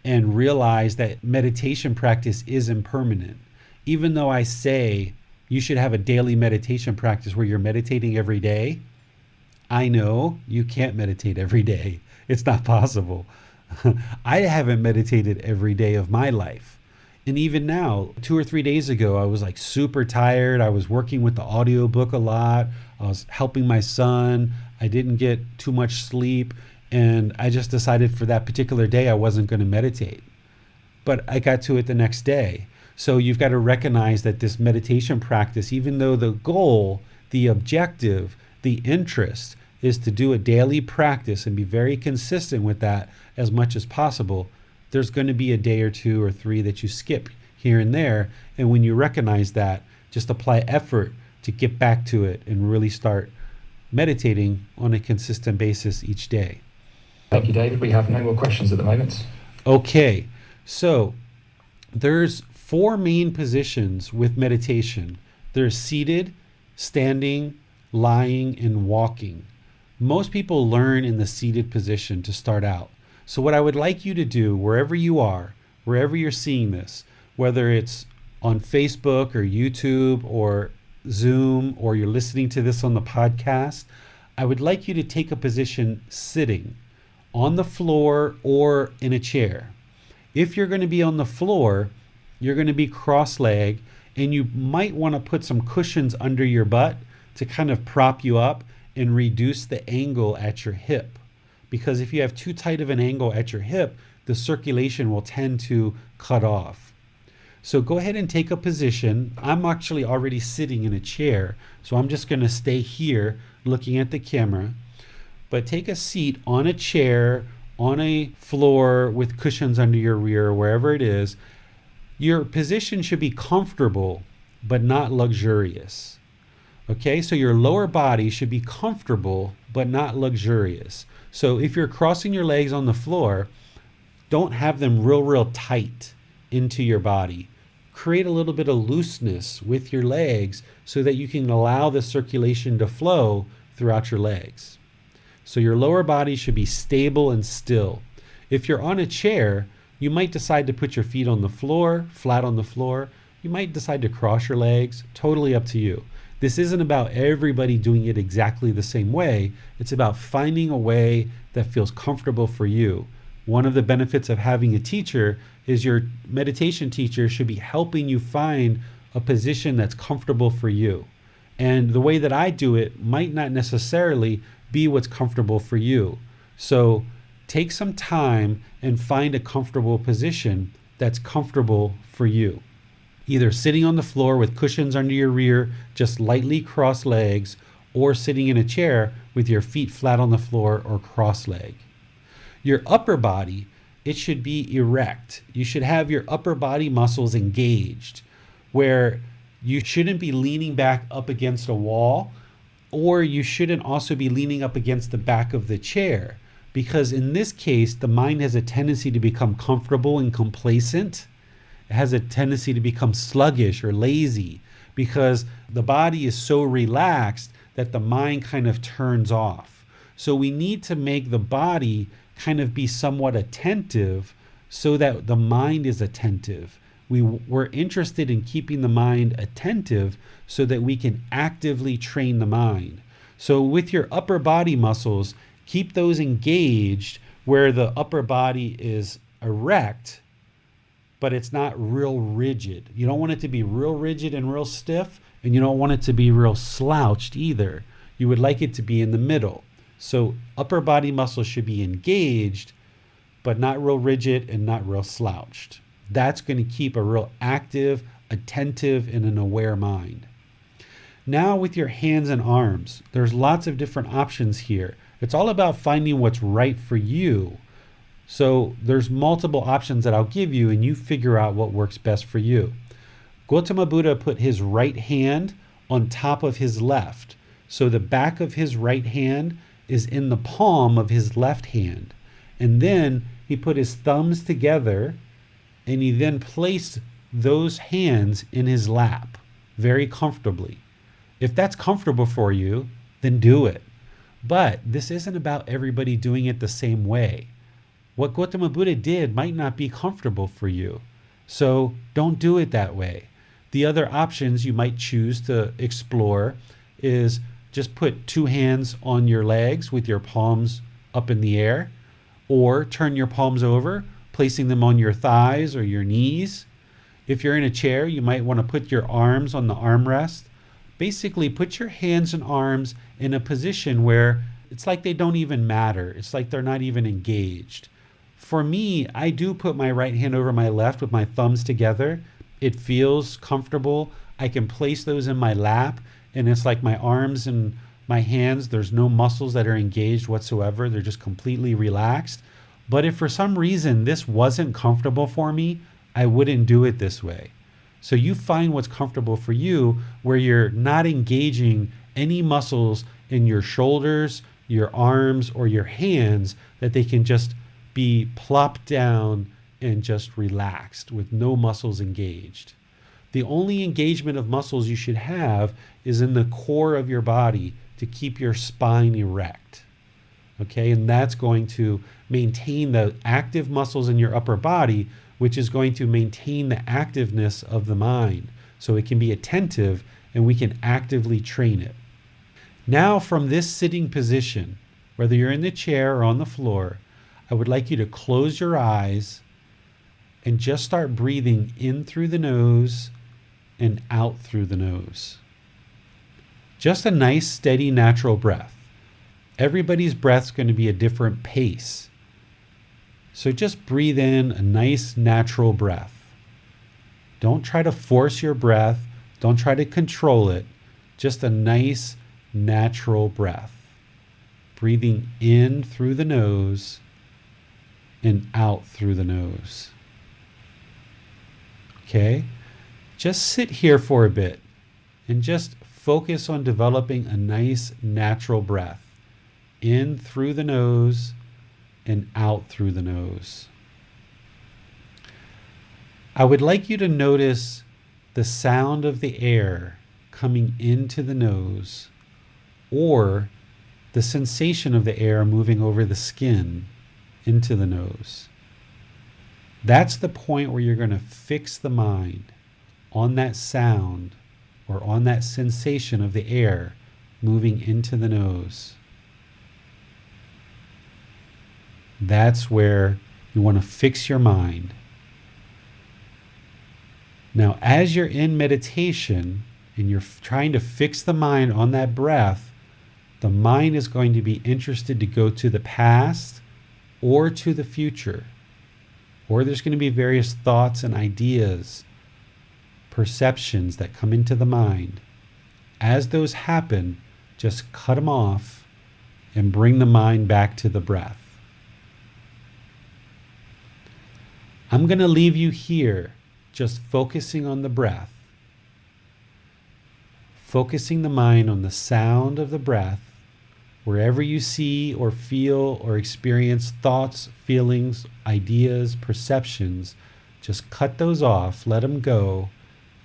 and realize that meditation practice is impermanent. Even though I say you should have a daily meditation practice where you're meditating every day, I know you can't meditate every day. It's not possible. I haven't meditated every day of my life. And even now, 2 or 3 days ago, I was like super tired. I was working with the audiobook a lot. I was helping my son. I didn't get too much sleep. And I just decided for that particular day, I wasn't going to meditate. But I got to it the next day. So you've got to recognize that this meditation practice, even though the goal, the objective, the interest is to do a daily practice and be very consistent with that as much as possible, there's going to be a day or 2 or 3 that you skip here and there. And when you recognize that, just apply effort to get back to it and really start meditating on a consistent basis each day. Thank you, David. We have no more questions at the moment. Okay, so there's 4 main positions with meditation. There's seated, standing, lying, and walking. Most people learn in the seated position to start out. So what I would like you to do, wherever you are, wherever you're seeing this, whether it's on Facebook or YouTube or Zoom, or you're listening to this on the podcast, I would like you to take a position sitting on the floor or in a chair. If you're going to be on the floor, you're going to be cross-legged, and you might want to put some cushions under your butt to kind of prop you up and reduce the angle at your hip. Because if you have too tight of an angle at your hip, the circulation will tend to cut off. So go ahead and take a position. I'm actually already sitting in a chair, so I'm just going to stay here looking at the camera. But take a seat on a chair, on a floor with cushions under your rear, wherever it is. Your position should be comfortable, but not luxurious. Okay, so your lower body should be comfortable, but not luxurious. So if you're crossing your legs on the floor, don't have them real tight into your body. Create a little bit of looseness with your legs so that you can allow the circulation to flow throughout your legs. So your lower body should be stable and still. If you're on a chair, you might decide to put your feet on the floor, flat on the floor. You might decide to cross your legs, totally up to you. This isn't about everybody doing it exactly the same way. It's about finding a way that feels comfortable for you. One of the benefits of having a teacher is your meditation teacher should be helping you find a position that's comfortable for you. And the way that I do it might not necessarily be what's comfortable for you. So take some time and find a comfortable position that's comfortable for you. Either sitting on the floor with cushions under your rear, just lightly crossed legs, or sitting in a chair with your feet flat on the floor or cross-legged. Your upper body, it should be erect. You should have your upper body muscles engaged, where you shouldn't be leaning back up against a wall, or you shouldn't also be leaning up against the back of the chair, because in this case, the mind has a tendency to become comfortable and complacent. It has a tendency to become sluggish or lazy because the body is so relaxed that the mind kind of turns off. So we need to make the body kind of be somewhat attentive so that the mind is attentive. We're interested in keeping the mind attentive so that we can actively train the mind. So with your upper body muscles, keep those engaged where the upper body is erect, but it's not real rigid. You don't want it to be real rigid and real stiff, and you don't want it to be real slouched either. You would like it to be in the middle. So upper body muscles should be engaged, but not real rigid and not real slouched. That's going to keep a real active, attentive, and an aware mind. Now with your hands and arms, there's lots of different options here. It's all about finding what's right for you. So there's multiple options that I'll give you, and you figure out what works best for you. Gotama Buddha put his right hand on top of his left. So the back of his right hand is in the palm of his left hand. And then he put his thumbs together, and he then placed those hands in his lap very comfortably. If that's comfortable for you, then do it. But this isn't about everybody doing it the same way. What Gotama Buddha did might not be comfortable for you. So don't do it that way. The other options you might choose to explore is just put 2 hands on your legs with your palms up in the air, or turn your palms over, placing them on your thighs or your knees. If you're in a chair, you might want to put your arms on the armrest. Basically, put your hands and arms in a position where it's like they don't even matter. It's like they're not even engaged. For me, I do put my right hand over my left with my thumbs together. It feels comfortable. I can place those in my lap, and it's like my arms and my hands, there's no muscles that are engaged whatsoever. They're just completely relaxed. But if for some reason this wasn't comfortable for me, I wouldn't do it this way. So you find what's comfortable for you, where you're not engaging any muscles in your shoulders, your arms, or your hands, that they can just be plopped down and just relaxed with no muscles engaged. The only engagement of muscles you should have is in the core of your body to keep your spine erect. Okay, and that's going to maintain the active muscles in your upper body, which is going to maintain the activeness of the mind, so it can be attentive and we can actively train it. Now, from this sitting position, whether you're in the chair or on the floor, I would like you to close your eyes and just start breathing in through the nose and out through the nose. Just a nice, steady, natural breath. Everybody's breath's going to be a different pace. So just breathe in a nice, natural breath. Don't try to force your breath. Don't try to control it. Just a nice, natural breath. Breathing in through the nose and out through the nose. Okay? Just sit here for a bit and just focus on developing a nice, natural breath. In through the nose and out through the nose. I would like you to notice the sound of the air coming into the nose, or the sensation of the air moving over the skin into the nose. That's the point where you're going to fix the mind on that sound or on that sensation of the air moving into the nose. That's where you want to fix your mind. Now, as you're in meditation and you're trying to fix the mind on that breath, the mind is going to be interested to go to the past or to the future. Or there's going to be various thoughts and ideas, perceptions that come into the mind. As those happen, just cut them off and bring the mind back to the breath. I'm going to leave you here just focusing on the breath, focusing the mind on the sound of the breath. Wherever you see or feel or experience thoughts, feelings, ideas, perceptions, just cut those off, let them go,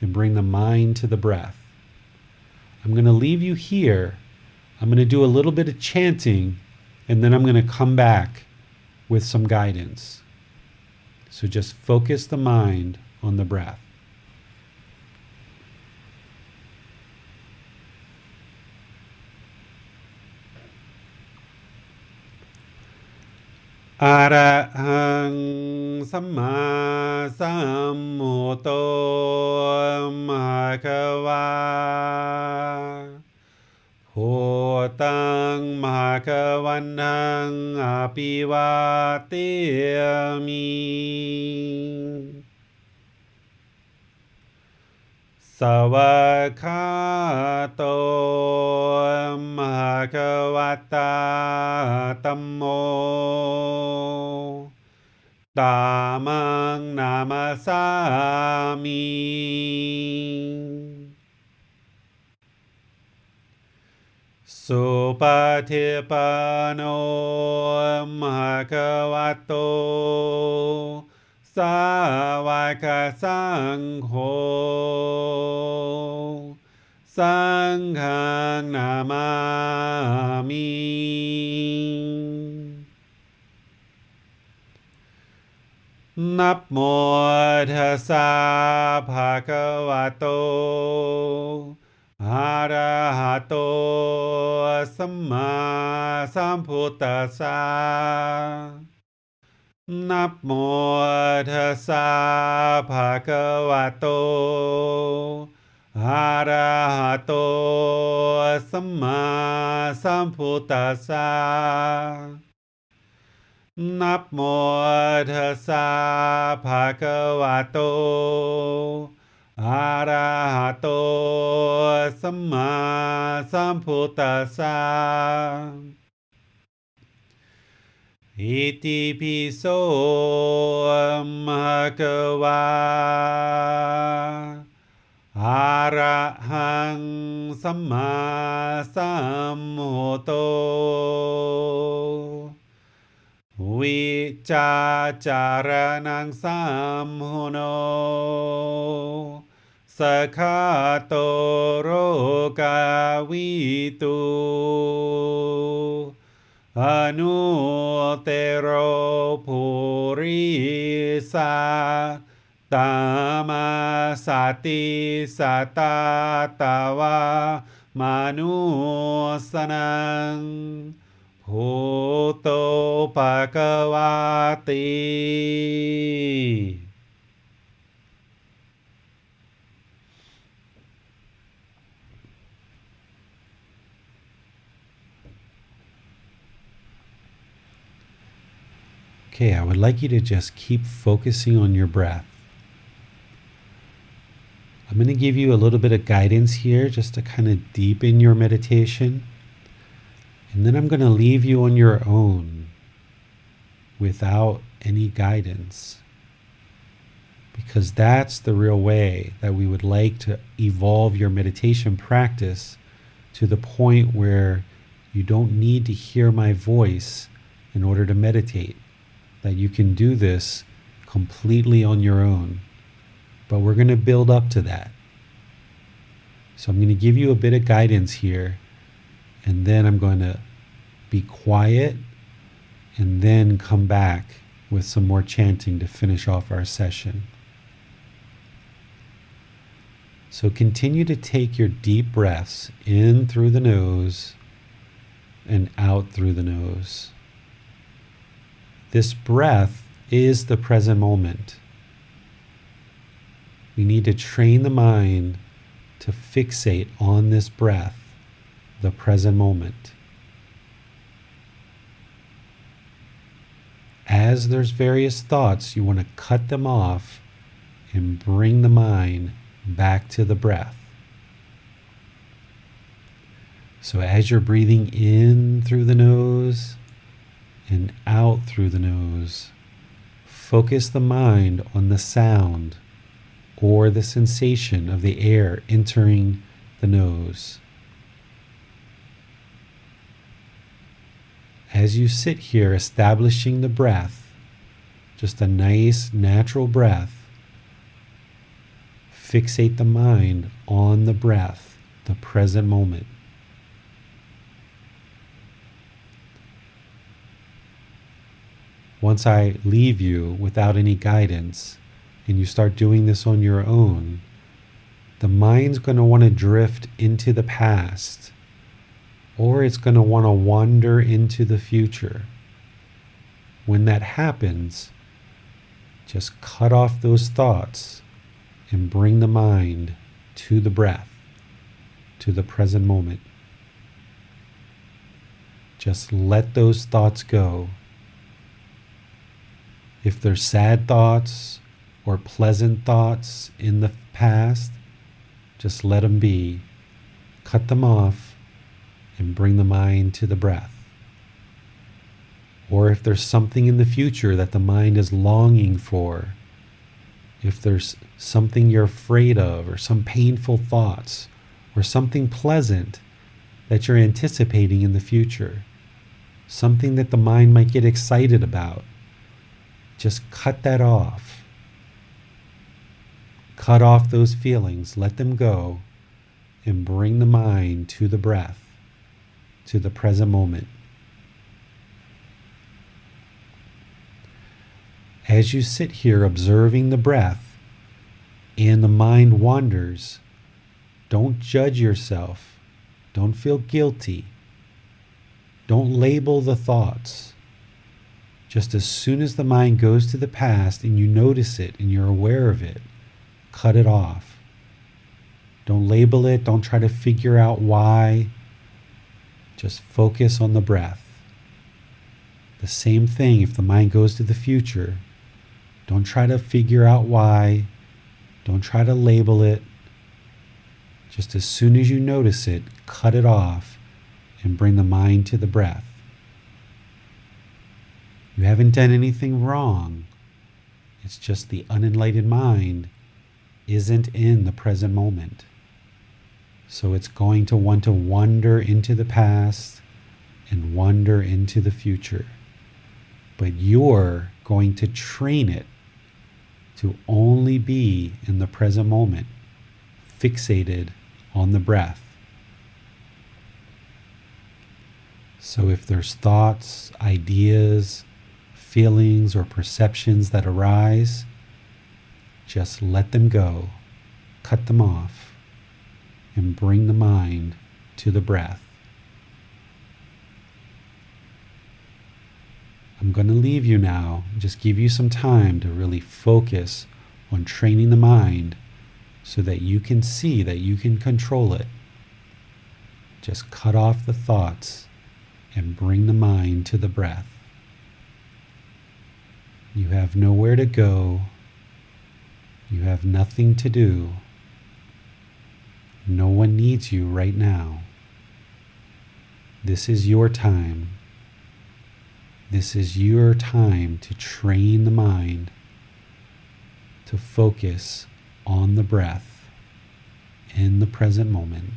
and bring the mind to the breath. I'm going to leave you here. I'm going to do a little bit of chanting, and then I'm going to come back with some guidance. So just focus the mind on the breath. Arahang Samma Sambuddho Bhagava Bhutang Bhagavanang Apivateyami Savakato Bhagavata Tammo Tamang Namasami Supatipano Bhagavato Savaka Sangho Sanghang Namami Namo Tassa Bhagavato Arahato Samma Sambuddhassa นะโมตัสสะภะคะวะโตอะระหะโตสัมมาสัมพุทธัสสะนะโมตัสสะภะคะวะโตอะระหะโตสัมมาสัมพุทธัสสะอิติปิโสภะคะวะอะระหังสัมมาสัมพุทโธวิจาจารนังสัมพุโนสคาโตโรกาวิตุอนุเตโรภูริสาตามาสติสัตตาตาวามานุสนังพุทโธภควาติ Okay, I would like you to just keep focusing on your breath. I'm going to give you a little bit of guidance here just to kind of deepen your meditation. And then I'm going to leave you on your own without any guidance. Because that's the real way that we would like to evolve your meditation practice to the point where you don't need to hear my voice in order to meditate. That you can do this completely on your own. But we're going to build up to that. So I'm going to give you a bit of guidance here, and then I'm going to be quiet and then come back with some more chanting to finish off our session. So continue to take your deep breaths in through the nose and out through the nose. This breath is the present moment. We need to train the mind to fixate on this breath, the present moment. As there's various thoughts, you want to cut them off and bring the mind back to the breath. So as you're breathing in through the nose and out through the nose, focus the mind on the sound or the sensation of the air entering the nose. As you sit here establishing the breath, just a nice natural breath, fixate the mind on the breath, the present moment. Once I leave you without any guidance and you start doing this on your own, the mind's going to want to drift into the past, or it's going to want to wander into the future. When that happens, just cut off those thoughts and bring the mind to the breath, to the present moment. Just let those thoughts go. If there's sad thoughts or pleasant thoughts in the past, just let them be. Cut them off and bring the mind to the breath. Or if there's something in the future that the mind is longing for, if there's something you're afraid of, or some painful thoughts, or something pleasant that you're anticipating in the future, something that the mind might get excited about, just cut that off. Cut off those feelings, let them go, and bring the mind to the breath, to the present moment. As you sit here observing the breath and the mind wanders, don't judge yourself. Don't feel guilty. Don't label the thoughts. Just as soon as the mind goes to the past and you notice it and you're aware of it, cut it off. Don't label it. Don't try to figure out why. Just focus on the breath. The same thing if the mind goes to the future. Don't try to figure out why. Don't try to label it. Just as soon as you notice it, cut it off and bring the mind to the breath. You haven't done anything wrong. It's just the unenlightened mind isn't in the present moment. So it's going to want to wander into the past and wander into the future. But you're going to train it to only be in the present moment, fixated on the breath. So if there's thoughts, ideas, feelings, or perceptions that arise, just let them go, cut them off, and bring the mind to the breath. I'm going to leave you now, just give you some time to really focus on training the mind so that you can see that you can control it. Just cut off the thoughts and bring the mind to the breath. You have nowhere to go. You have nothing to do. No one needs you right now. This is your time. This is your time to train the mind to focus on the breath in the present moment.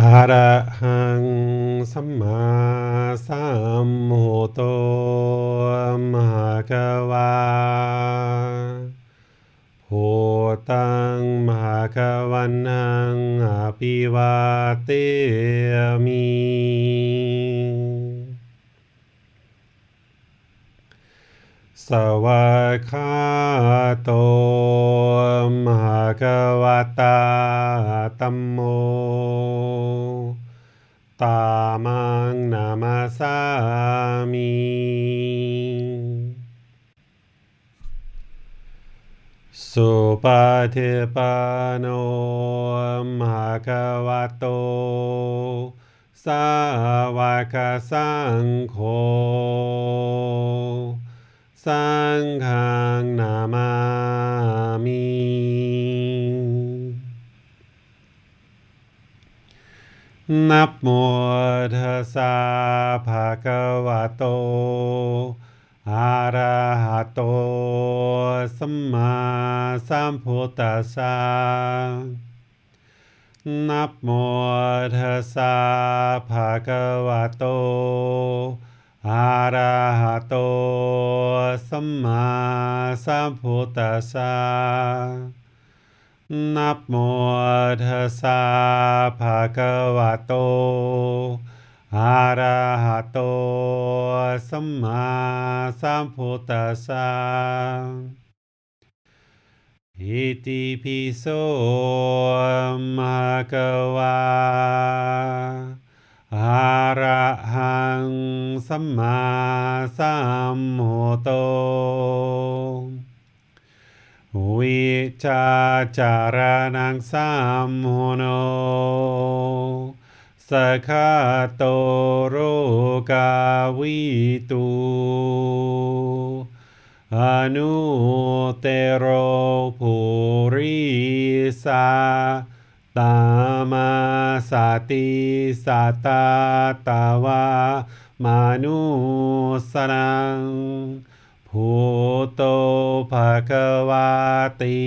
อะระหังสัมมาสัมพุทโธมหะวาพุทธังมหะวันนังอภิวาเทมิสวากขาโตมหะวตาธัมโมตามังนามาสามิสุปฏิปันโนภะคะวะโตสาวกสังโฆสังฆังนามามินะโมตัสสะภะคะวะโตอะระหะโตสัมมาสัมพุทธัสสะนะโมตัสสะภะคะวะโตอะระหะโตสัมมาสัมพุทธัสสะนะโมตัสสะภะคะวะโตอะระหะโตสัมมาสัมพุทธัสสะอิติปิโสภะคะวะอะระหังสัมมาสัมพุทโธวิชาจารนังสัมโนสกขาโตโรกาวิตูอนุเตโรภูริสาตามาสติสัตตาตาวามานุสรังพุทโธภควาติ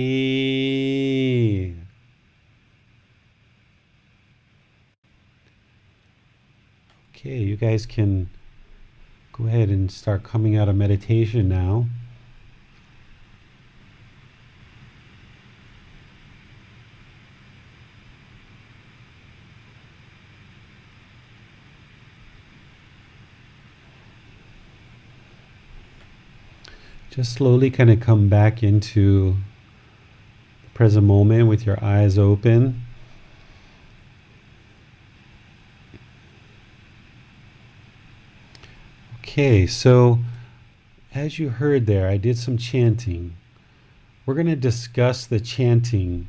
Okay, you guys can go ahead and start coming out of meditation now. Just slowly kind of come back into the present moment with your eyes open. Okay, so as you heard there, I did some chanting. We're going to discuss the chanting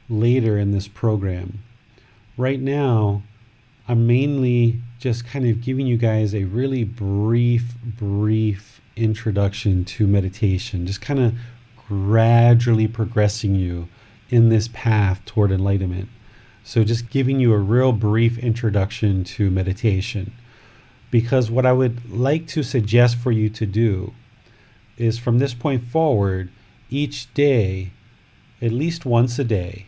later in this program. Right now, I'm mainly just kind of giving you guys a really brief introduction to meditation, just kind of gradually progressing you in this path toward enlightenment. So just giving you a real brief introduction to meditation. Because what I would like to suggest for you to do is from this point forward, each day, at least once a day,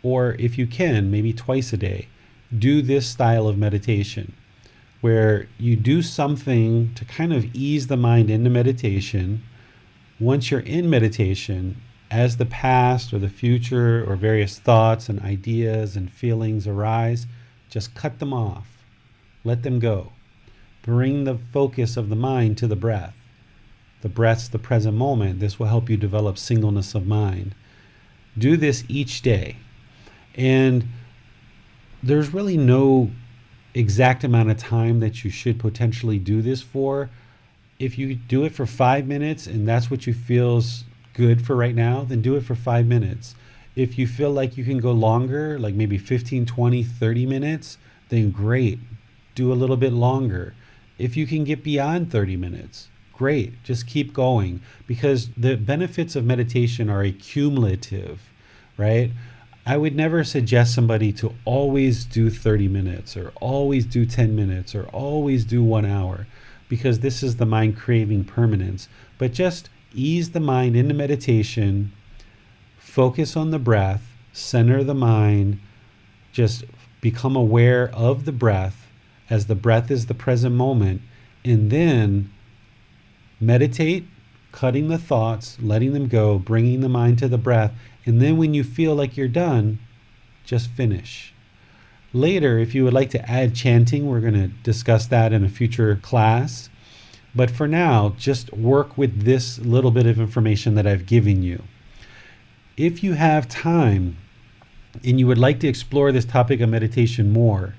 or if you can, maybe twice a day, do this style of meditation where you do something to kind of ease the mind into meditation. Once you're in meditation, as the past or the future or various thoughts and ideas and feelings arise, just cut them off. Let them go. Bring the focus of the mind to the breath. The breath's the present moment. This will help you develop singleness of mind. Do this each day. And there's really no exact amount of time that you should potentially do this for. If you do it for 5 minutes and that's what you feel's good for right now, then do it for 5 minutes. If you feel like you can go longer, like maybe 15, 20, 30 minutes, then great. Do a little bit longer. If you can get beyond 30 minutes, great. Just keep going, because the benefits of meditation are cumulative, right? I would never suggest somebody to always do 30 minutes or always do 10 minutes or always do 1 hour, because this is the mind craving permanence. But just ease the mind into meditation, focus on the breath, center the mind, just become aware of the breath as the breath is the present moment, and then meditate, cutting the thoughts, letting them go, bringing the mind to the breath. And then when you feel like you're done, just finish. Later, if you would like to add chanting, we're going to discuss that in a future class. But for now, just work with this little bit of information that I've given you. If you have time and you would like to explore this topic of meditation more,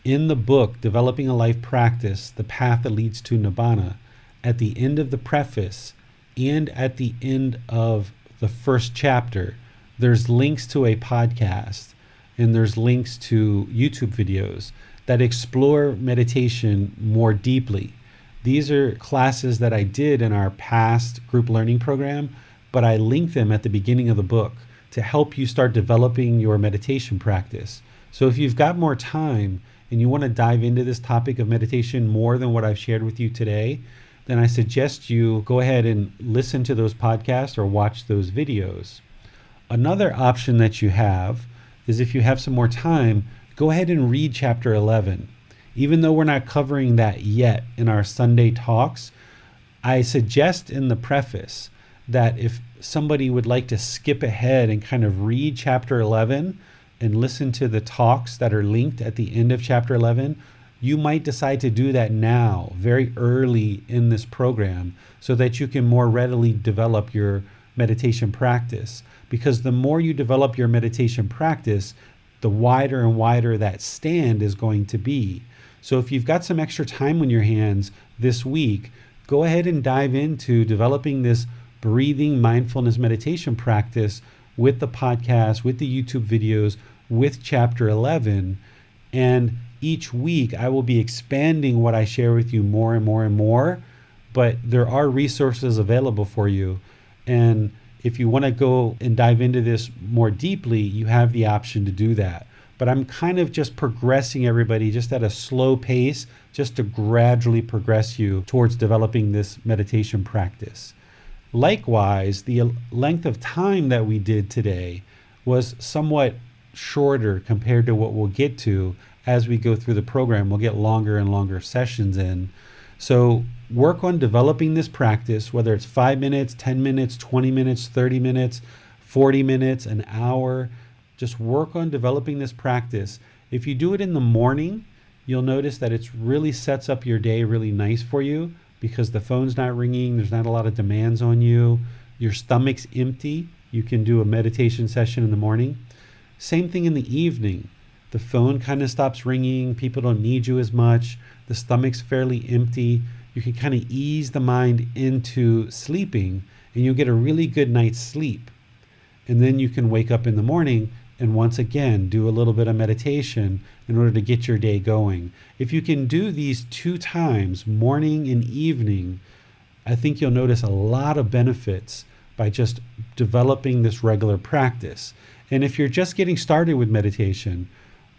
in the book, Developing a Life Practice, The Path That Leads to Nibbana, at the end of the preface and at the end of the first chapter, there's links to a podcast and there's links to YouTube videos that explore meditation more deeply. These are classes that I did in our past group learning program, but I link them at the beginning of the book to help you start developing your meditation practice. So if you've got more time and you want to dive into this topic of meditation more than what I've shared with you today, then I suggest you go ahead and listen to those podcasts or watch those videos. Another option that you have is, if you have some more time, go ahead and read chapter 11. Even though we're not covering that yet in our Sunday talks, I suggest in the preface that if somebody would like to skip ahead and kind of read chapter 11 and listen to the talks that are linked at the end of chapter 11, you might decide to do that now, very early in this program, so that you can more readily develop your meditation practice. Because the more you develop your meditation practice, the wider and wider that stand is going to be. So if you've got some extra time on your hands this week, go ahead and dive into developing this breathing mindfulness meditation practice with the podcast, with the YouTube videos, with chapter 11. And each week I will be expanding what I share with you more and more and more, but there are resources available for you. And if you want to go and dive into this more deeply, you have the option to do that. But I'm kind of just progressing everybody just at a slow pace, just to gradually progress you towards developing this meditation practice. Likewise, the length of time that we did today was somewhat shorter compared to what we'll get to as we go through the program. We'll get longer and longer sessions in. So work on developing this practice, whether it's 5 minutes, 10 minutes, 20 minutes, 30 minutes, 40 minutes, an hour. Just work on developing this practice. If you do it in the morning, you'll notice that it really sets up your day really nice for you, because the phone's not ringing, there's not a lot of demands on you, your stomach's empty. You can do a meditation session in the morning. Same thing in the evening. The phone kind of stops ringing, people don't need you as much, the stomach's fairly empty. You can kind of ease the mind into sleeping and you'll get a really good night's sleep. And then you can wake up in the morning and once again do a little bit of meditation in order to get your day going. If you can do these 2 times, morning and evening, I think you'll notice a lot of benefits by just developing this regular practice. And if you're just getting started with meditation,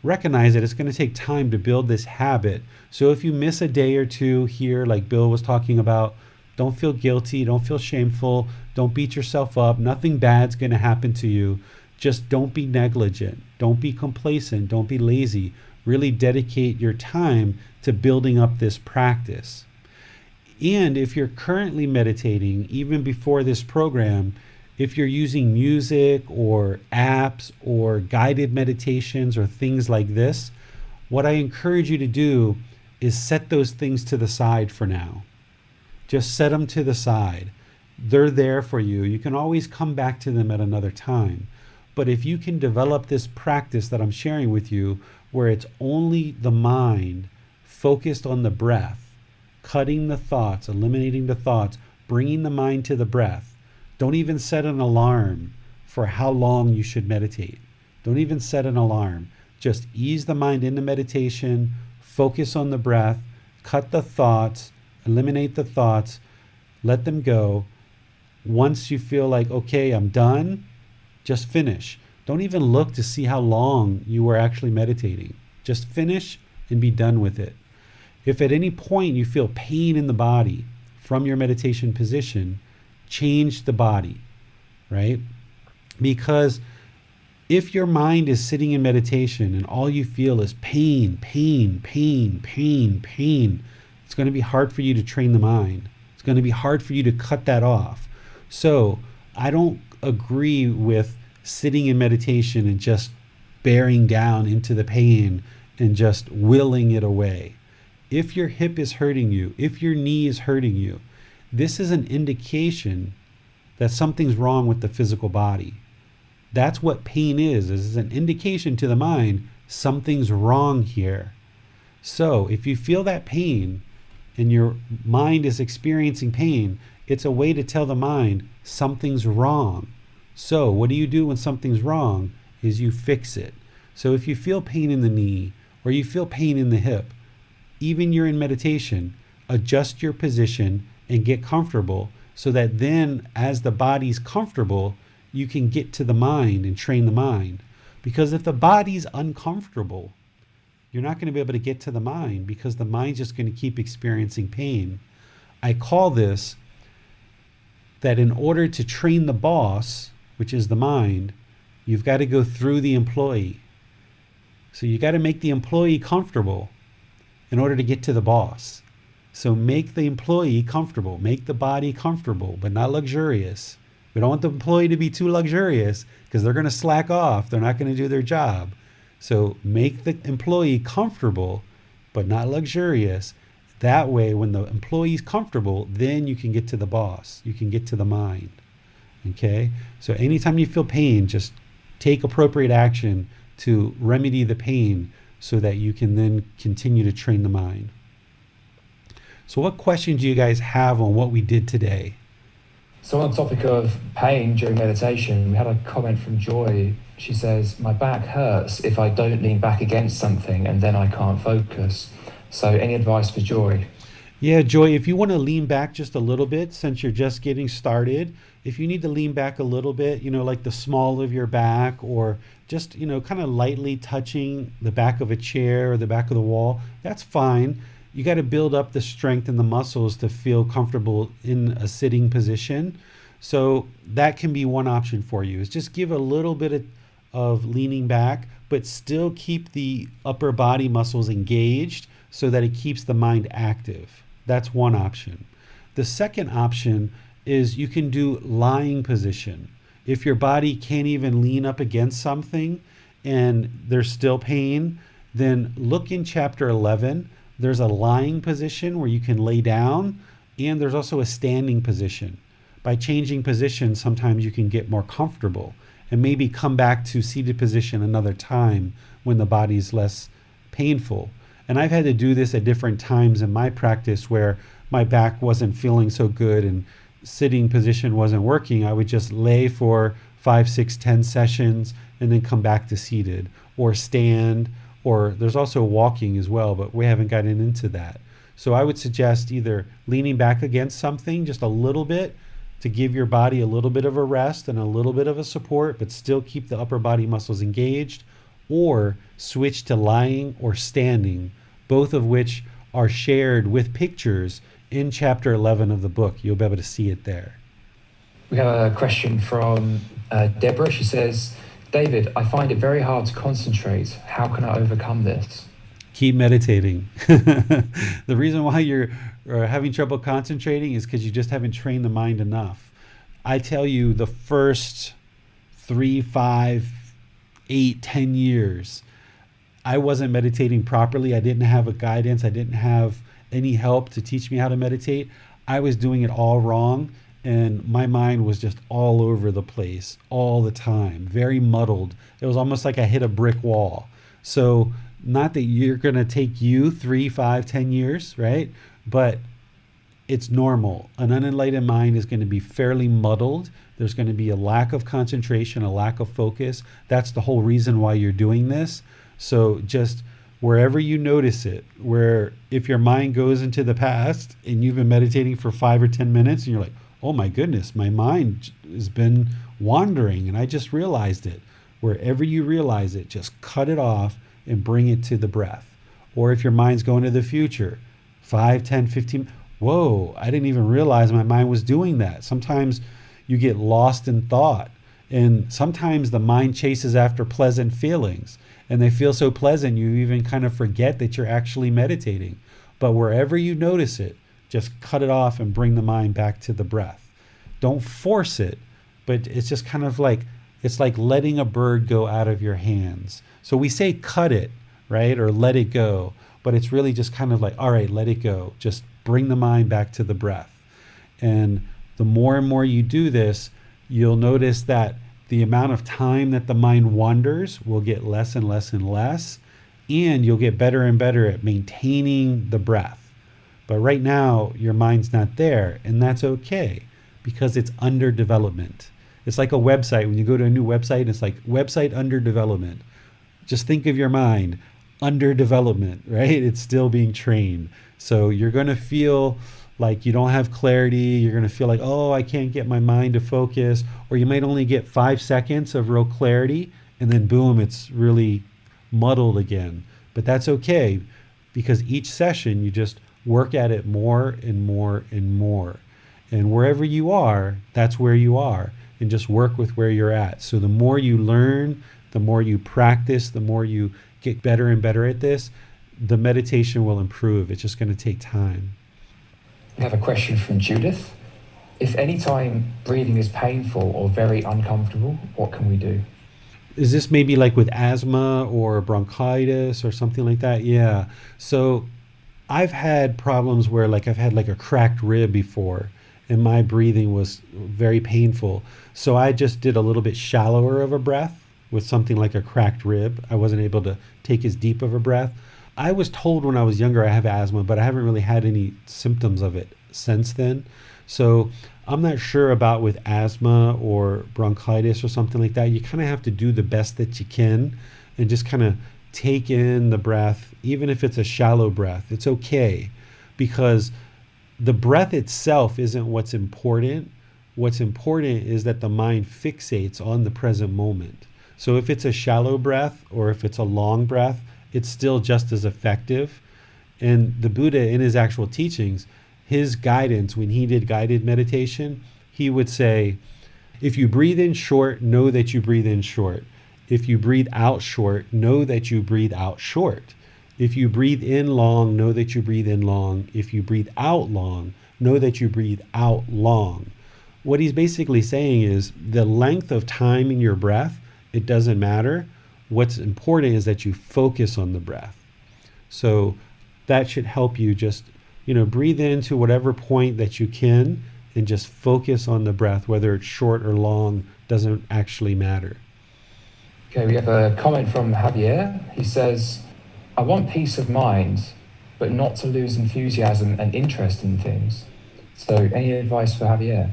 recognize that it's going to take time to build this habit. So if you miss a day or two here, like Bill was talking about, don't feel guilty, don't feel shameful, don't beat yourself up. Nothing bad's going to happen to you. Just don't be negligent, don't be complacent, don't be lazy. Really dedicate your time to building up this practice. And if you're currently meditating, even before this program, if you're using music or apps or guided meditations or things like this, what I encourage you to do is set those things to the side for now. Just set them to the side. They're there for you. You can always come back to them at another time. But if you can develop this practice that I'm sharing with you, where it's only the mind focused on the breath, cutting the thoughts, eliminating the thoughts, bringing the mind to the breath. Don't even set an alarm for how long you should meditate. Don't even set an alarm. Just ease the mind into meditation, focus on the breath, cut the thoughts, eliminate the thoughts, let them go. Once you feel like, okay, I'm done, just finish. Don't even look to see how long you were actually meditating. Just finish and be done with it. If at any point you feel pain in the body from your meditation position, change the body, right? Because If your mind is sitting in meditation and all you feel is pain, pain, pain, pain, pain, it's going to be hard for you to train the mind. It's going to be hard for you to cut that off. So I don't agree with sitting in meditation and just bearing down into the pain and just willing it away. If your hip is hurting you, if your knee is hurting you, this is an indication that something's wrong with the physical body. That's what pain is an indication to the mind, something's wrong here. So if you feel that pain and your mind is experiencing pain, it's a way to tell the mind something's wrong. So what do you do when something's wrong is you fix it. So if you feel pain in the knee or you feel pain in the hip, even you're in meditation, adjust your position and get comfortable so that then as the body's comfortable, you can get to the mind and train the mind. Because if the body's uncomfortable, you're not going to be able to get to the mind because the mind's just going to keep experiencing pain. I call this that in order to train the boss, which is the mind, you've got to go through the employee. So you got to make the employee comfortable in order to get to the boss. So make the employee comfortable, make the body comfortable, but not luxurious. We don't want the employee to be too luxurious because they're going to slack off. They're not going to do their job. So make the employee comfortable, but not luxurious. That way, when the employee's comfortable, then you can get to the boss. You can get to the mind. Okay? So anytime you feel pain, just take appropriate action to remedy the pain so that you can then continue to train the mind. So what questions do you guys have on what we did today? So on the topic of pain during meditation, we had a comment from Joy. She says, my back hurts if I don't lean back against something and then I can't focus. So any advice for Joy? Yeah, Joy, if you want to lean back just a little bit, since you're just getting started, if you need to lean back a little bit, like the small of your back or just, kind of lightly touching the back of a chair or the back of the wall, that's fine. You got to build up the strength in the muscles to feel comfortable in a sitting position. So that can be one option for you, is just give a little bit of leaning back, but still keep the upper body muscles engaged so that it keeps the mind active. That's one option. The second option is you can do lying position. If your body can't even lean up against something and there's still pain, then look in chapter 11. There's a lying position where you can lay down, and there's also a standing position. By changing position, sometimes you can get more comfortable and maybe come back to seated position another time when the body's less painful. And I've had to do this at different times in my practice where my back wasn't feeling so good and sitting position wasn't working. I would just lay for 5, 6, 10 sessions and then come back to seated or stand. Or there's also walking as well, but we haven't gotten into that. So I would suggest either leaning back against something just a little bit to give your body a little bit of a rest and a little bit of a support, but still keep the upper body muscles engaged, or switch to lying or standing, both of which are shared with pictures in chapter 11 of the book. You'll be able to see it there. We have a question from Deborah. She says, David, I find it very hard to concentrate. How can I overcome this? Keep meditating. The reason why you're having trouble concentrating is because you just haven't trained the mind enough. I tell you, the first 3, 5, 8, 10 years, I wasn't meditating properly. I didn't have a guidance. I didn't have any help to teach me how to meditate. I was doing it all wrong. And my mind was just all over the place all the time, very muddled. It was almost like I hit a brick wall. So not that you're going to take you 3, 5, 10 years, right? But it's normal. An unenlightened mind is going to be fairly muddled. There's going to be a lack of concentration, a lack of focus. That's the whole reason why you're doing this. So just wherever you notice it, where if your mind goes into the past and you've been meditating for 5 or 10 minutes and you're like, oh my goodness, my mind has been wandering and I just realized it. Wherever you realize it, just cut it off and bring it to the breath. Or if your mind's going to the future, 5, 10, 15, whoa, I didn't even realize my mind was doing that. Sometimes you get lost in thought And sometimes the mind chases after pleasant feelings, and they feel so pleasant you even kind of forget that you're actually meditating. But wherever you notice it, just cut it off and bring the mind back to the breath. Don't force it, but it's just kind of like, it's like letting a bird go out of your hands. So we say cut it, right? Or let it go. But it's really just kind of like, all right, let it go. Just bring the mind back to the breath. And the more and more you do this, you'll notice that the amount of time that the mind wanders will get less and less and less, and you'll get better and better at maintaining the breath. But right now, your mind's not there, and that's okay, because it's under development. It's like a website. When you go to a new website, it's like website under development. Just think of your mind under development, right? It's still being trained. So you're going to feel like you don't have clarity. You're going to feel like, oh, I can't get my mind to focus. Or you might only get 5 seconds of real clarity, and then boom, it's really muddled again. But that's okay, because each session you just work at it more and more and more. And wherever you are, that's where you are. And just work with where you're at. So the more you learn, the more you practice, the more you get better and better at this, the meditation will improve. It's just going to take time. We have a question from Judith. If any time breathing is painful or very uncomfortable, what can we do? Is this maybe like with asthma or bronchitis or something like that? Yeah. So I've had problems where like I've had like a cracked rib before, and my breathing was very painful. So I just did a little bit shallower of a breath with something like a cracked rib. I wasn't able to take as deep of a breath. I was told when I was younger I have asthma, but I haven't really had any symptoms of it since then. So I'm not sure about with asthma or bronchitis or something like that. You kind of have to do the best that you can and just kind of take in the breath, even if it's a shallow breath. It's okay, because the breath itself isn't what's important. What's important is that the mind fixates on the present moment. So if it's a shallow breath or if it's a long breath, it's still just as effective. And the Buddha, in his actual teachings, his guidance, when he did guided meditation, he would say, if you breathe in short, know that you breathe in short. If you breathe out short, know that you breathe out short. If you breathe in long, know that you breathe in long. If you breathe out long, know that you breathe out long. What he's basically saying is the length of time in your breath, it doesn't matter. What's important is that you focus on the breath. So that should help you just, breathe into whatever point that you can and just focus on the breath, whether it's short or long, doesn't actually matter. Okay, we have a comment from Javier. He says, I want peace of mind, but not to lose enthusiasm and interest in things. So any advice for Javier?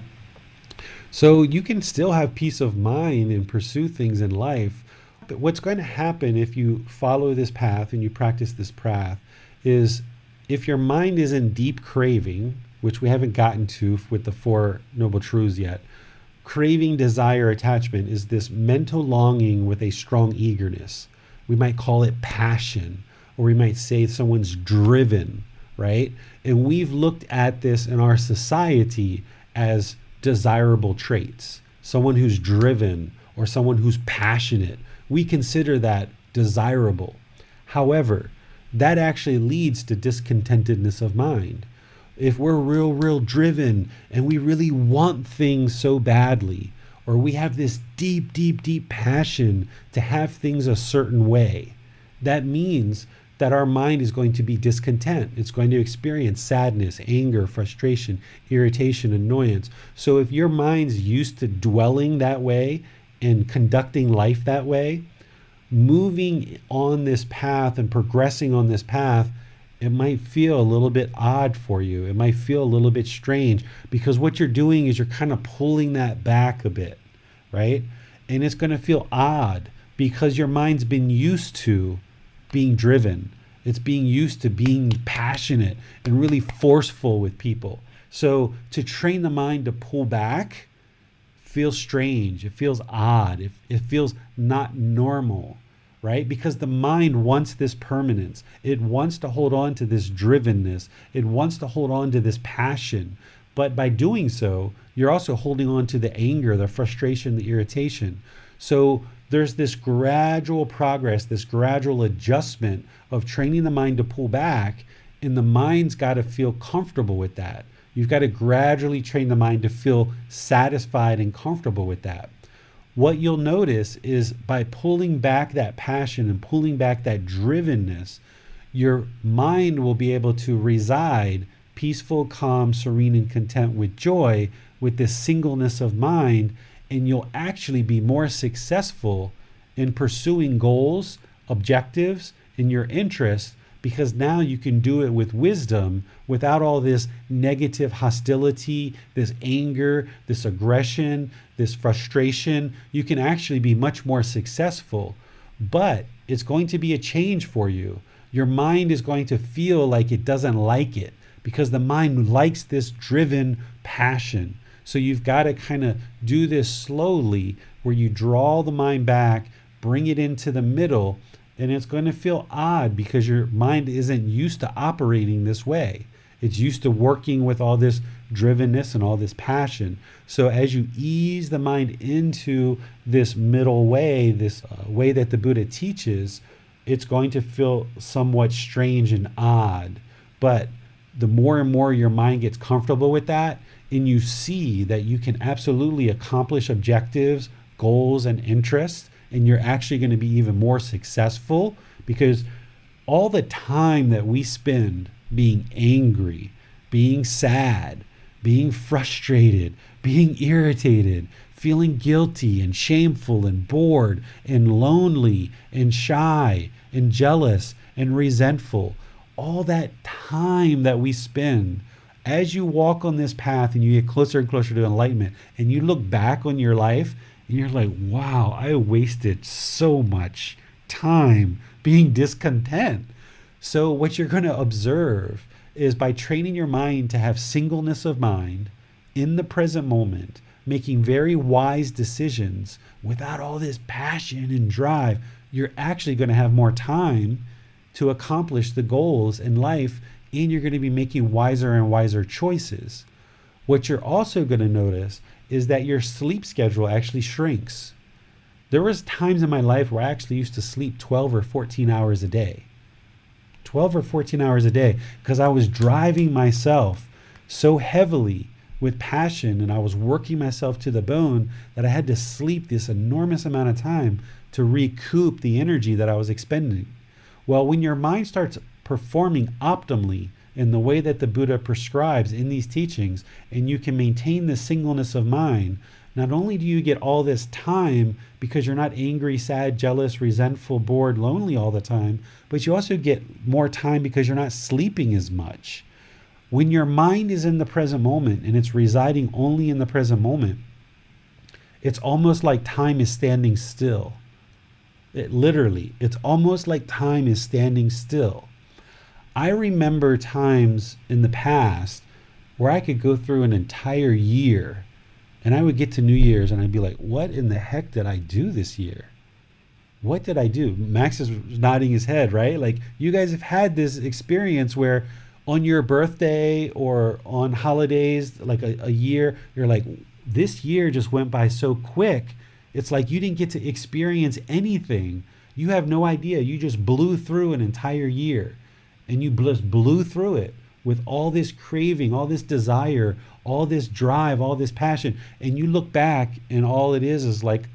So you can still have peace of mind and pursue things in life. But what's going to happen if you follow this path and you practice this path is if your mind is in deep craving, which we haven't gotten to with the Four Noble Truths yet, craving, desire, attachment is this mental longing with a strong eagerness. We might call it passion, or we might say someone's driven, right? And we've looked at this in our society as desirable traits. Someone who's driven or someone who's passionate, we consider that desirable. However, that actually leads to discontentedness of mind. If we're real driven and we really want things so badly, or we have this deep passion to have things a certain way, that means that our mind is going to be discontent. It's going to experience sadness, anger, frustration, irritation, annoyance. So if your mind's used to dwelling that way and conducting life that way, moving on this path and progressing on this path, it might feel a little bit odd for you. It might feel a little bit strange, because what you're doing is you're kind of pulling that back a bit, right? And it's going to feel odd because your mind's been used to being driven. It's being used to being passionate and really forceful with people. So to train the mind to pull back feels strange. It feels odd. It feels not normal, right? Because the mind wants this permanence. It wants to hold on to this drivenness. It wants to hold on to this passion. But by doing so, you're also holding on to the anger, the frustration, the irritation. So there's this gradual progress, this gradual adjustment of training the mind to pull back, and the mind's got to feel comfortable with that. You've got to gradually train the mind to feel satisfied and comfortable with that. What you'll notice is by pulling back that passion and pulling back that drivenness, your mind will be able to reside peaceful, calm, serene, and content with joy, with this singleness of mind, and you'll actually be more successful in pursuing goals, objectives, and your interests, because now you can do it with wisdom without all this negative hostility, this anger, this aggression, this frustration. You can actually be much more successful, but it's going to be a change for you. Your mind is going to feel like it doesn't like it because the mind likes this driven passion. So you've got to kind of do this slowly where you draw the mind back, bring it into the middle, and it's going to feel odd because your mind isn't used to operating this way. It's used to working with all this drivenness and all this passion. So as you ease the mind into this middle way, this way that the Buddha teaches, it's going to feel somewhat strange and odd. But the more and more your mind gets comfortable with that, and you see that you can absolutely accomplish objectives, goals, and interests, and you're actually going to be even more successful, because all the time that we spend being angry, being sad, being frustrated, being irritated, feeling guilty and shameful and bored and lonely and shy and jealous and resentful, all that time that we spend, as you walk on this path and you get closer and closer to enlightenment and you look back on your life and you're like, wow, I wasted so much time being discontent. So what you're going to observe is, by training your mind to have singleness of mind in the present moment, making very wise decisions without all this passion and drive, you're actually going to have more time to accomplish the goals in life, and you're going to be making wiser and wiser choices. What you're also going to notice is that your sleep schedule actually shrinks. There was times in my life where I actually used to sleep 12 or 14 hours a day. 12 or 14 hours a day, because I was driving myself so heavily with passion, and I was working myself to the bone that I had to sleep this enormous amount of time to recoup the energy that I was expending. Well, when your mind starts performing optimally in the way that the Buddha prescribes in these teachings, and you can maintain the singleness of mind, not only do you get all this time because you're not angry, sad, jealous, resentful, bored, lonely all the time, but you also get more time because you're not sleeping as much. When your mind is in the present moment and it's residing only in the present moment, it's almost like time is standing still. It's almost like time is standing still. I remember times in the past where I could go through an entire year and I would get to New Year's and I'd be like, what in the heck did I do this year? What did I do? Max is nodding his head, right? Like, you guys have had this experience where on your birthday or on holidays, like a year, you're like, this year just went by so quick. It's like you didn't get to experience anything. You have no idea. You just blew through an entire year, and you just blew through it with all this craving, all this desire, all this drive, all this passion. And you look back and all it is like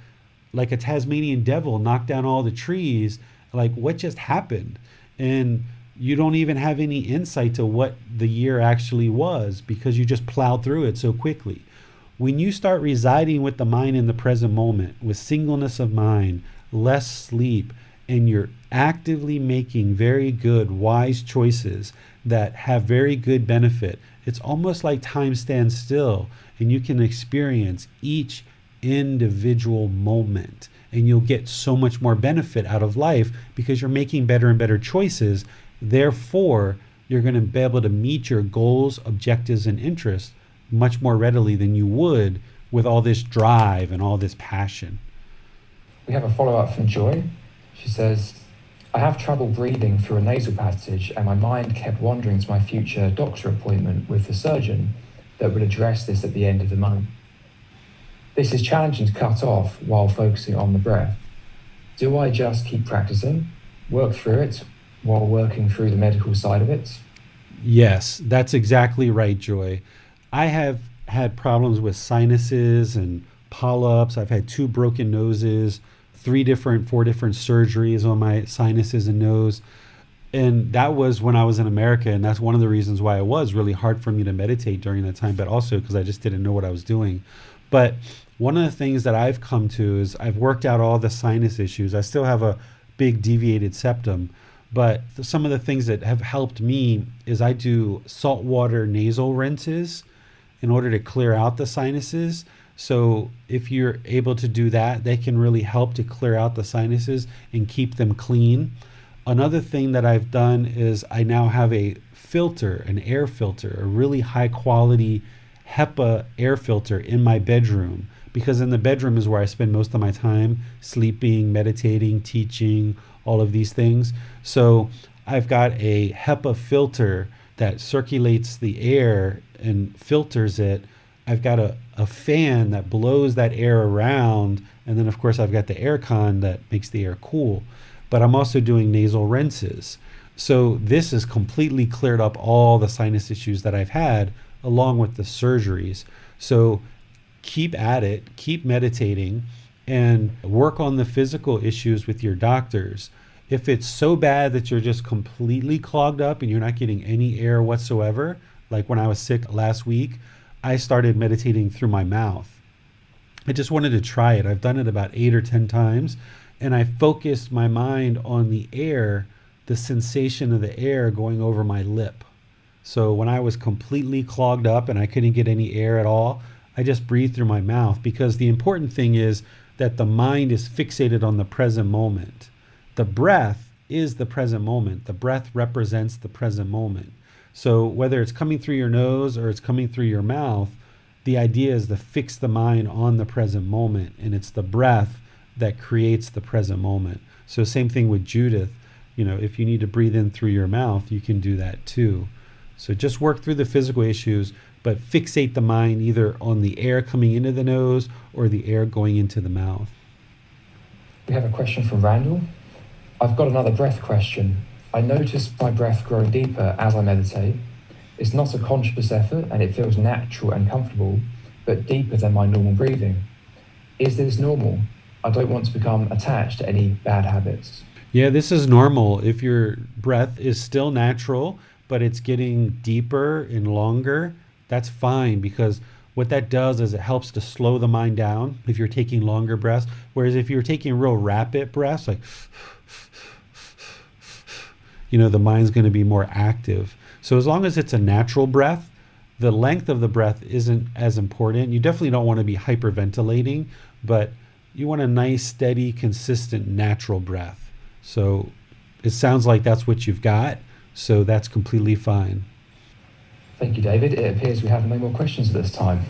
a Tasmanian devil knocked down all the trees. Like, what just happened? And you don't even have any insight to what the year actually was because you just plowed through it so quickly. When you start residing with the mind in the present moment, with singleness of mind, less sleep, and you're actively making very good, wise choices that have very good benefit, it's almost like time stands still and you can experience each individual moment, and you'll get so much more benefit out of life because you're making better and better choices. Therefore, you're going to be able to meet your goals, objectives, and interests much more readily than you would with all this drive and all this passion. We have a follow-up from Joy. She says, I have trouble breathing through a nasal passage and my mind kept wandering to my future doctor appointment with the surgeon. that would address this at the end of the month. This is challenging to cut off while focusing on the breath. Do I just keep practicing, work through it, while working through the medical side of it? Yes, that's exactly right, Joy. I have had problems with sinuses and polyps. I've had 2 broken noses, 4 different surgeries on my sinuses and nose. And that was when I was in America. And that's one of the reasons why it was really hard for me to meditate during that time, but also because I just didn't know what I was doing. But one of the things that I've come to is I've worked out all the sinus issues. I still have a big deviated septum, but some of the things that have helped me is I do saltwater nasal rinses in order to clear out the sinuses. So if you're able to do that, they can really help to clear out the sinuses and keep them clean. Another thing that I've done is I now have a filter, an air filter, a really high quality HEPA air filter in my bedroom, because in the bedroom is where I spend most of my time sleeping, meditating, teaching, all of these things. So I've got a HEPA filter that circulates the air and filters it. I've got a fan that blows that air around. And then of course I've got the air con that makes the air cool. But I'm also doing nasal rinses. So this has completely cleared up all the sinus issues that I've had along with the surgeries. So keep at it, keep meditating, and work on the physical issues with your doctors. If it's so bad that you're just completely clogged up and you're not getting any air whatsoever, like when I was sick last week, I started meditating through my mouth. I just wanted to try it. I've done it about 8 or 10 times, and I focused my mind on the air, the sensation of the air going over my lip. So when I was completely clogged up and I couldn't get any air at all, I just breathed through my mouth, because the important thing is that the mind is fixated on the present moment. The breath is the present moment. The breath represents the present moment. So whether it's coming through your nose or it's coming through your mouth, the idea is to fix the mind on the present moment, and it's the breath that creates the present moment. So same thing with Judith. If you need to breathe in through your mouth, you can do that too. So just work through the physical issues, but fixate the mind either on the air coming into the nose or the air going into the mouth. We have a question from Randall. I've got another breath question. I notice my breath growing deeper as I meditate. It's not a conscious effort and it feels natural and comfortable, but deeper than my normal breathing. Is this normal? I don't want to become attached to any bad habits. Yeah, this is normal. If your breath is still natural, but it's getting deeper and longer, that's fine, because what that does is it helps to slow the mind down if you're taking longer breaths. Whereas if you're taking real rapid breaths, like, the mind's going to be more active. So as long as it's a natural breath, the length of the breath isn't as important. You definitely don't want to be hyperventilating, but you want a nice, steady, consistent, natural breath. So it sounds like that's what you've got. So that's completely fine. Thank you, David. It appears we have no more questions at this time.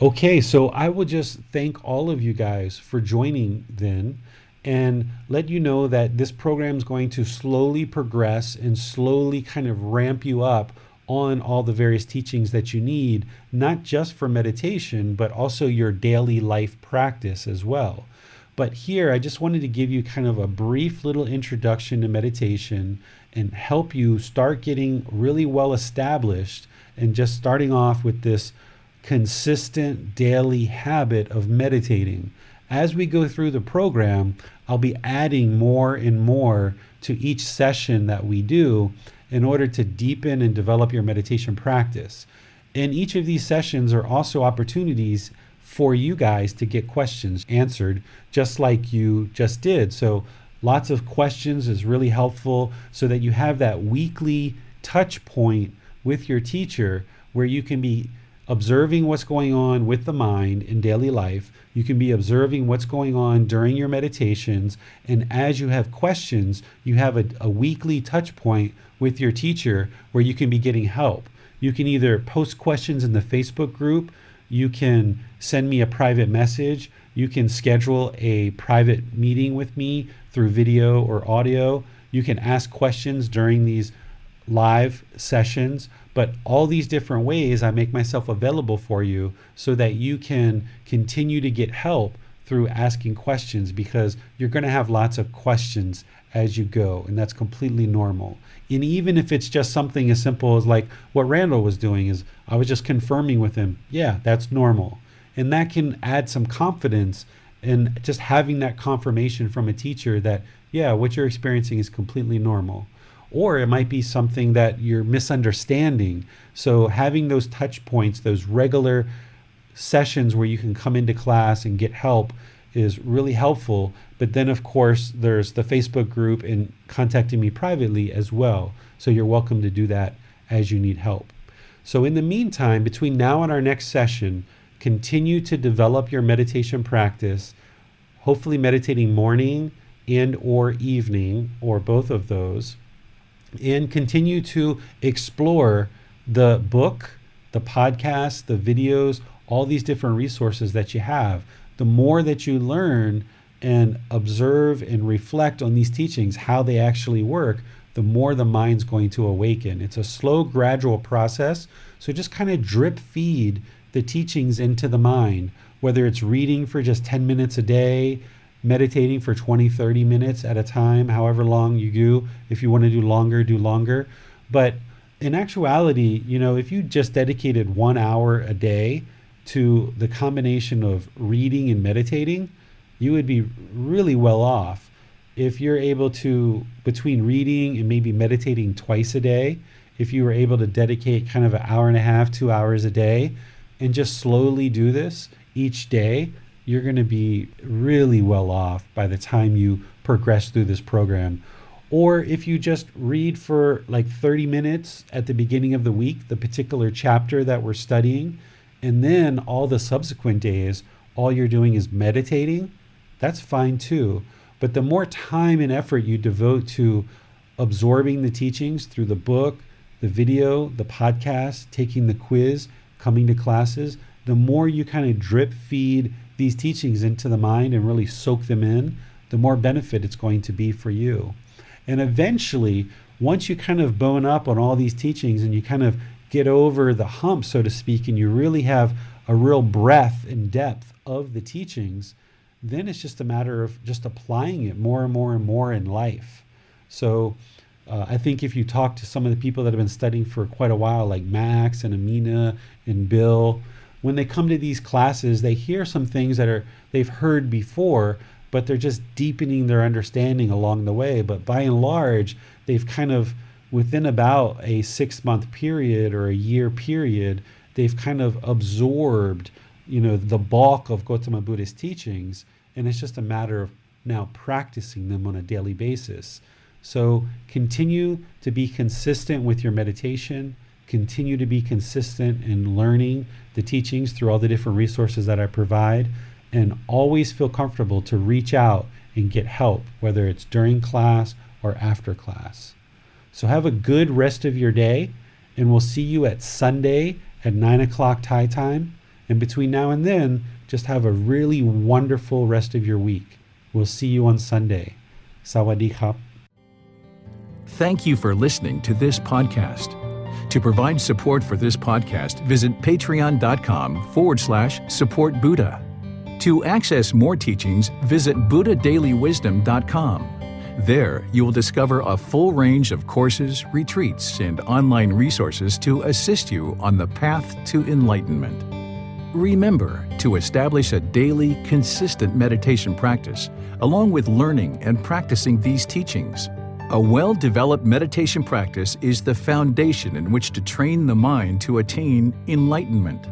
Okay, so I will just thank all of you guys for joining then, and let you know that this program is going to slowly progress and slowly kind of ramp you up on all the various teachings that you need, not just for meditation, but also your daily life practice as well. But here, I just wanted to give you kind of a brief little introduction to meditation and help you start getting really well established and just starting off with this consistent daily habit of meditating. As we go through the program, I'll be adding more and more to each session that we do in order to deepen and develop your meditation practice. And each of these sessions are also opportunities for you guys to get questions answered, just like you just did. So lots of questions is really helpful, so that you have that weekly touch point with your teacher where you can be observing what's going on with the mind in daily life. You can be observing what's going on during your meditations. And as you have questions, you have a weekly touch point with your teacher where you can be getting help. You can either post questions in the Facebook group, you can send me a private message, you can schedule a private meeting with me through video or audio, you can ask questions during these live sessions, but all these different ways I make myself available for you so that you can continue to get help through asking questions, because you're going to have lots of questions as you go, and that's completely normal. And even if it's just something as simple as like what Randall was doing, is I was just confirming with him, yeah, that's normal. And that can add some confidence in just having that confirmation from a teacher that, yeah, what you're experiencing is completely normal. Or it might be something that you're misunderstanding. So having those touch points, those regular sessions where you can come into class and get help is really helpful. But then, of course, there's the Facebook group and contacting me privately as well. So you're welcome to do that as you need help. So in the meantime, between now and our next session, continue to develop your meditation practice, hopefully meditating morning and or evening, or both of those, and continue to explore the book, the podcast, the videos, all these different resources that you have. The more that you learn and observe and reflect on these teachings, how they actually work, the more the mind's going to awaken. It's a slow, gradual process. So just kind of drip feed the teachings into the mind, whether it's reading for just 10 minutes a day, meditating for 20, 30 minutes at a time, however long you do. If you want to do longer. But in actuality, if you just dedicated 1 hour a day to the combination of reading and meditating, you would be really well off. If you're able to, between reading and maybe meditating twice a day, if you were able to dedicate kind of an hour and a half, 2 hours a day, and just slowly do this each day, you're going to be really well off by the time you progress through this program. Or if you just read for like 30 minutes at the beginning of the week, the particular chapter that we're studying, and then all the subsequent days, all you're doing is meditating, that's fine too. But the more time and effort you devote to absorbing the teachings through the book, the video, the podcast, taking the quiz, coming to classes, the more you kind of drip feed these teachings into the mind and really soak them in, the more benefit it's going to be for you. And eventually, once you kind of bone up on all these teachings and you kind of get over the hump, so to speak, and you really have a real breadth and depth of the teachings, then it's just a matter of just applying it more and more and more in life. So I think if you talk to some of the people that have been studying for quite a while, like Max and Amina and Bill, when they come to these classes, they hear some things that they've heard before, but they're just deepening their understanding along the way. But by and large, they've kind of, within about a 6-month period or a year period, they've kind of absorbed, the bulk of Gotama Buddha's teachings. And it's just a matter of now practicing them on a daily basis. So continue to be consistent with your meditation, continue to be consistent in learning the teachings through all the different resources that I provide, and always feel comfortable to reach out and get help, whether it's during class or after class. So have a good rest of your day, and we'll see you at Sunday at 9 o'clock Thai time. And between now and then, just have a really wonderful rest of your week. We'll see you on Sunday. Sawadee krap. Thank you for listening to this podcast. To provide support for this podcast, visit patreon.com/support Buddha. To access more teachings, visit buddhadailywisdom.com. There, you will discover a full range of courses, retreats, and online resources to assist you on the path to enlightenment. Remember to establish a daily, consistent meditation practice, along with learning and practicing these teachings. A well-developed meditation practice is the foundation in which to train the mind to attain enlightenment.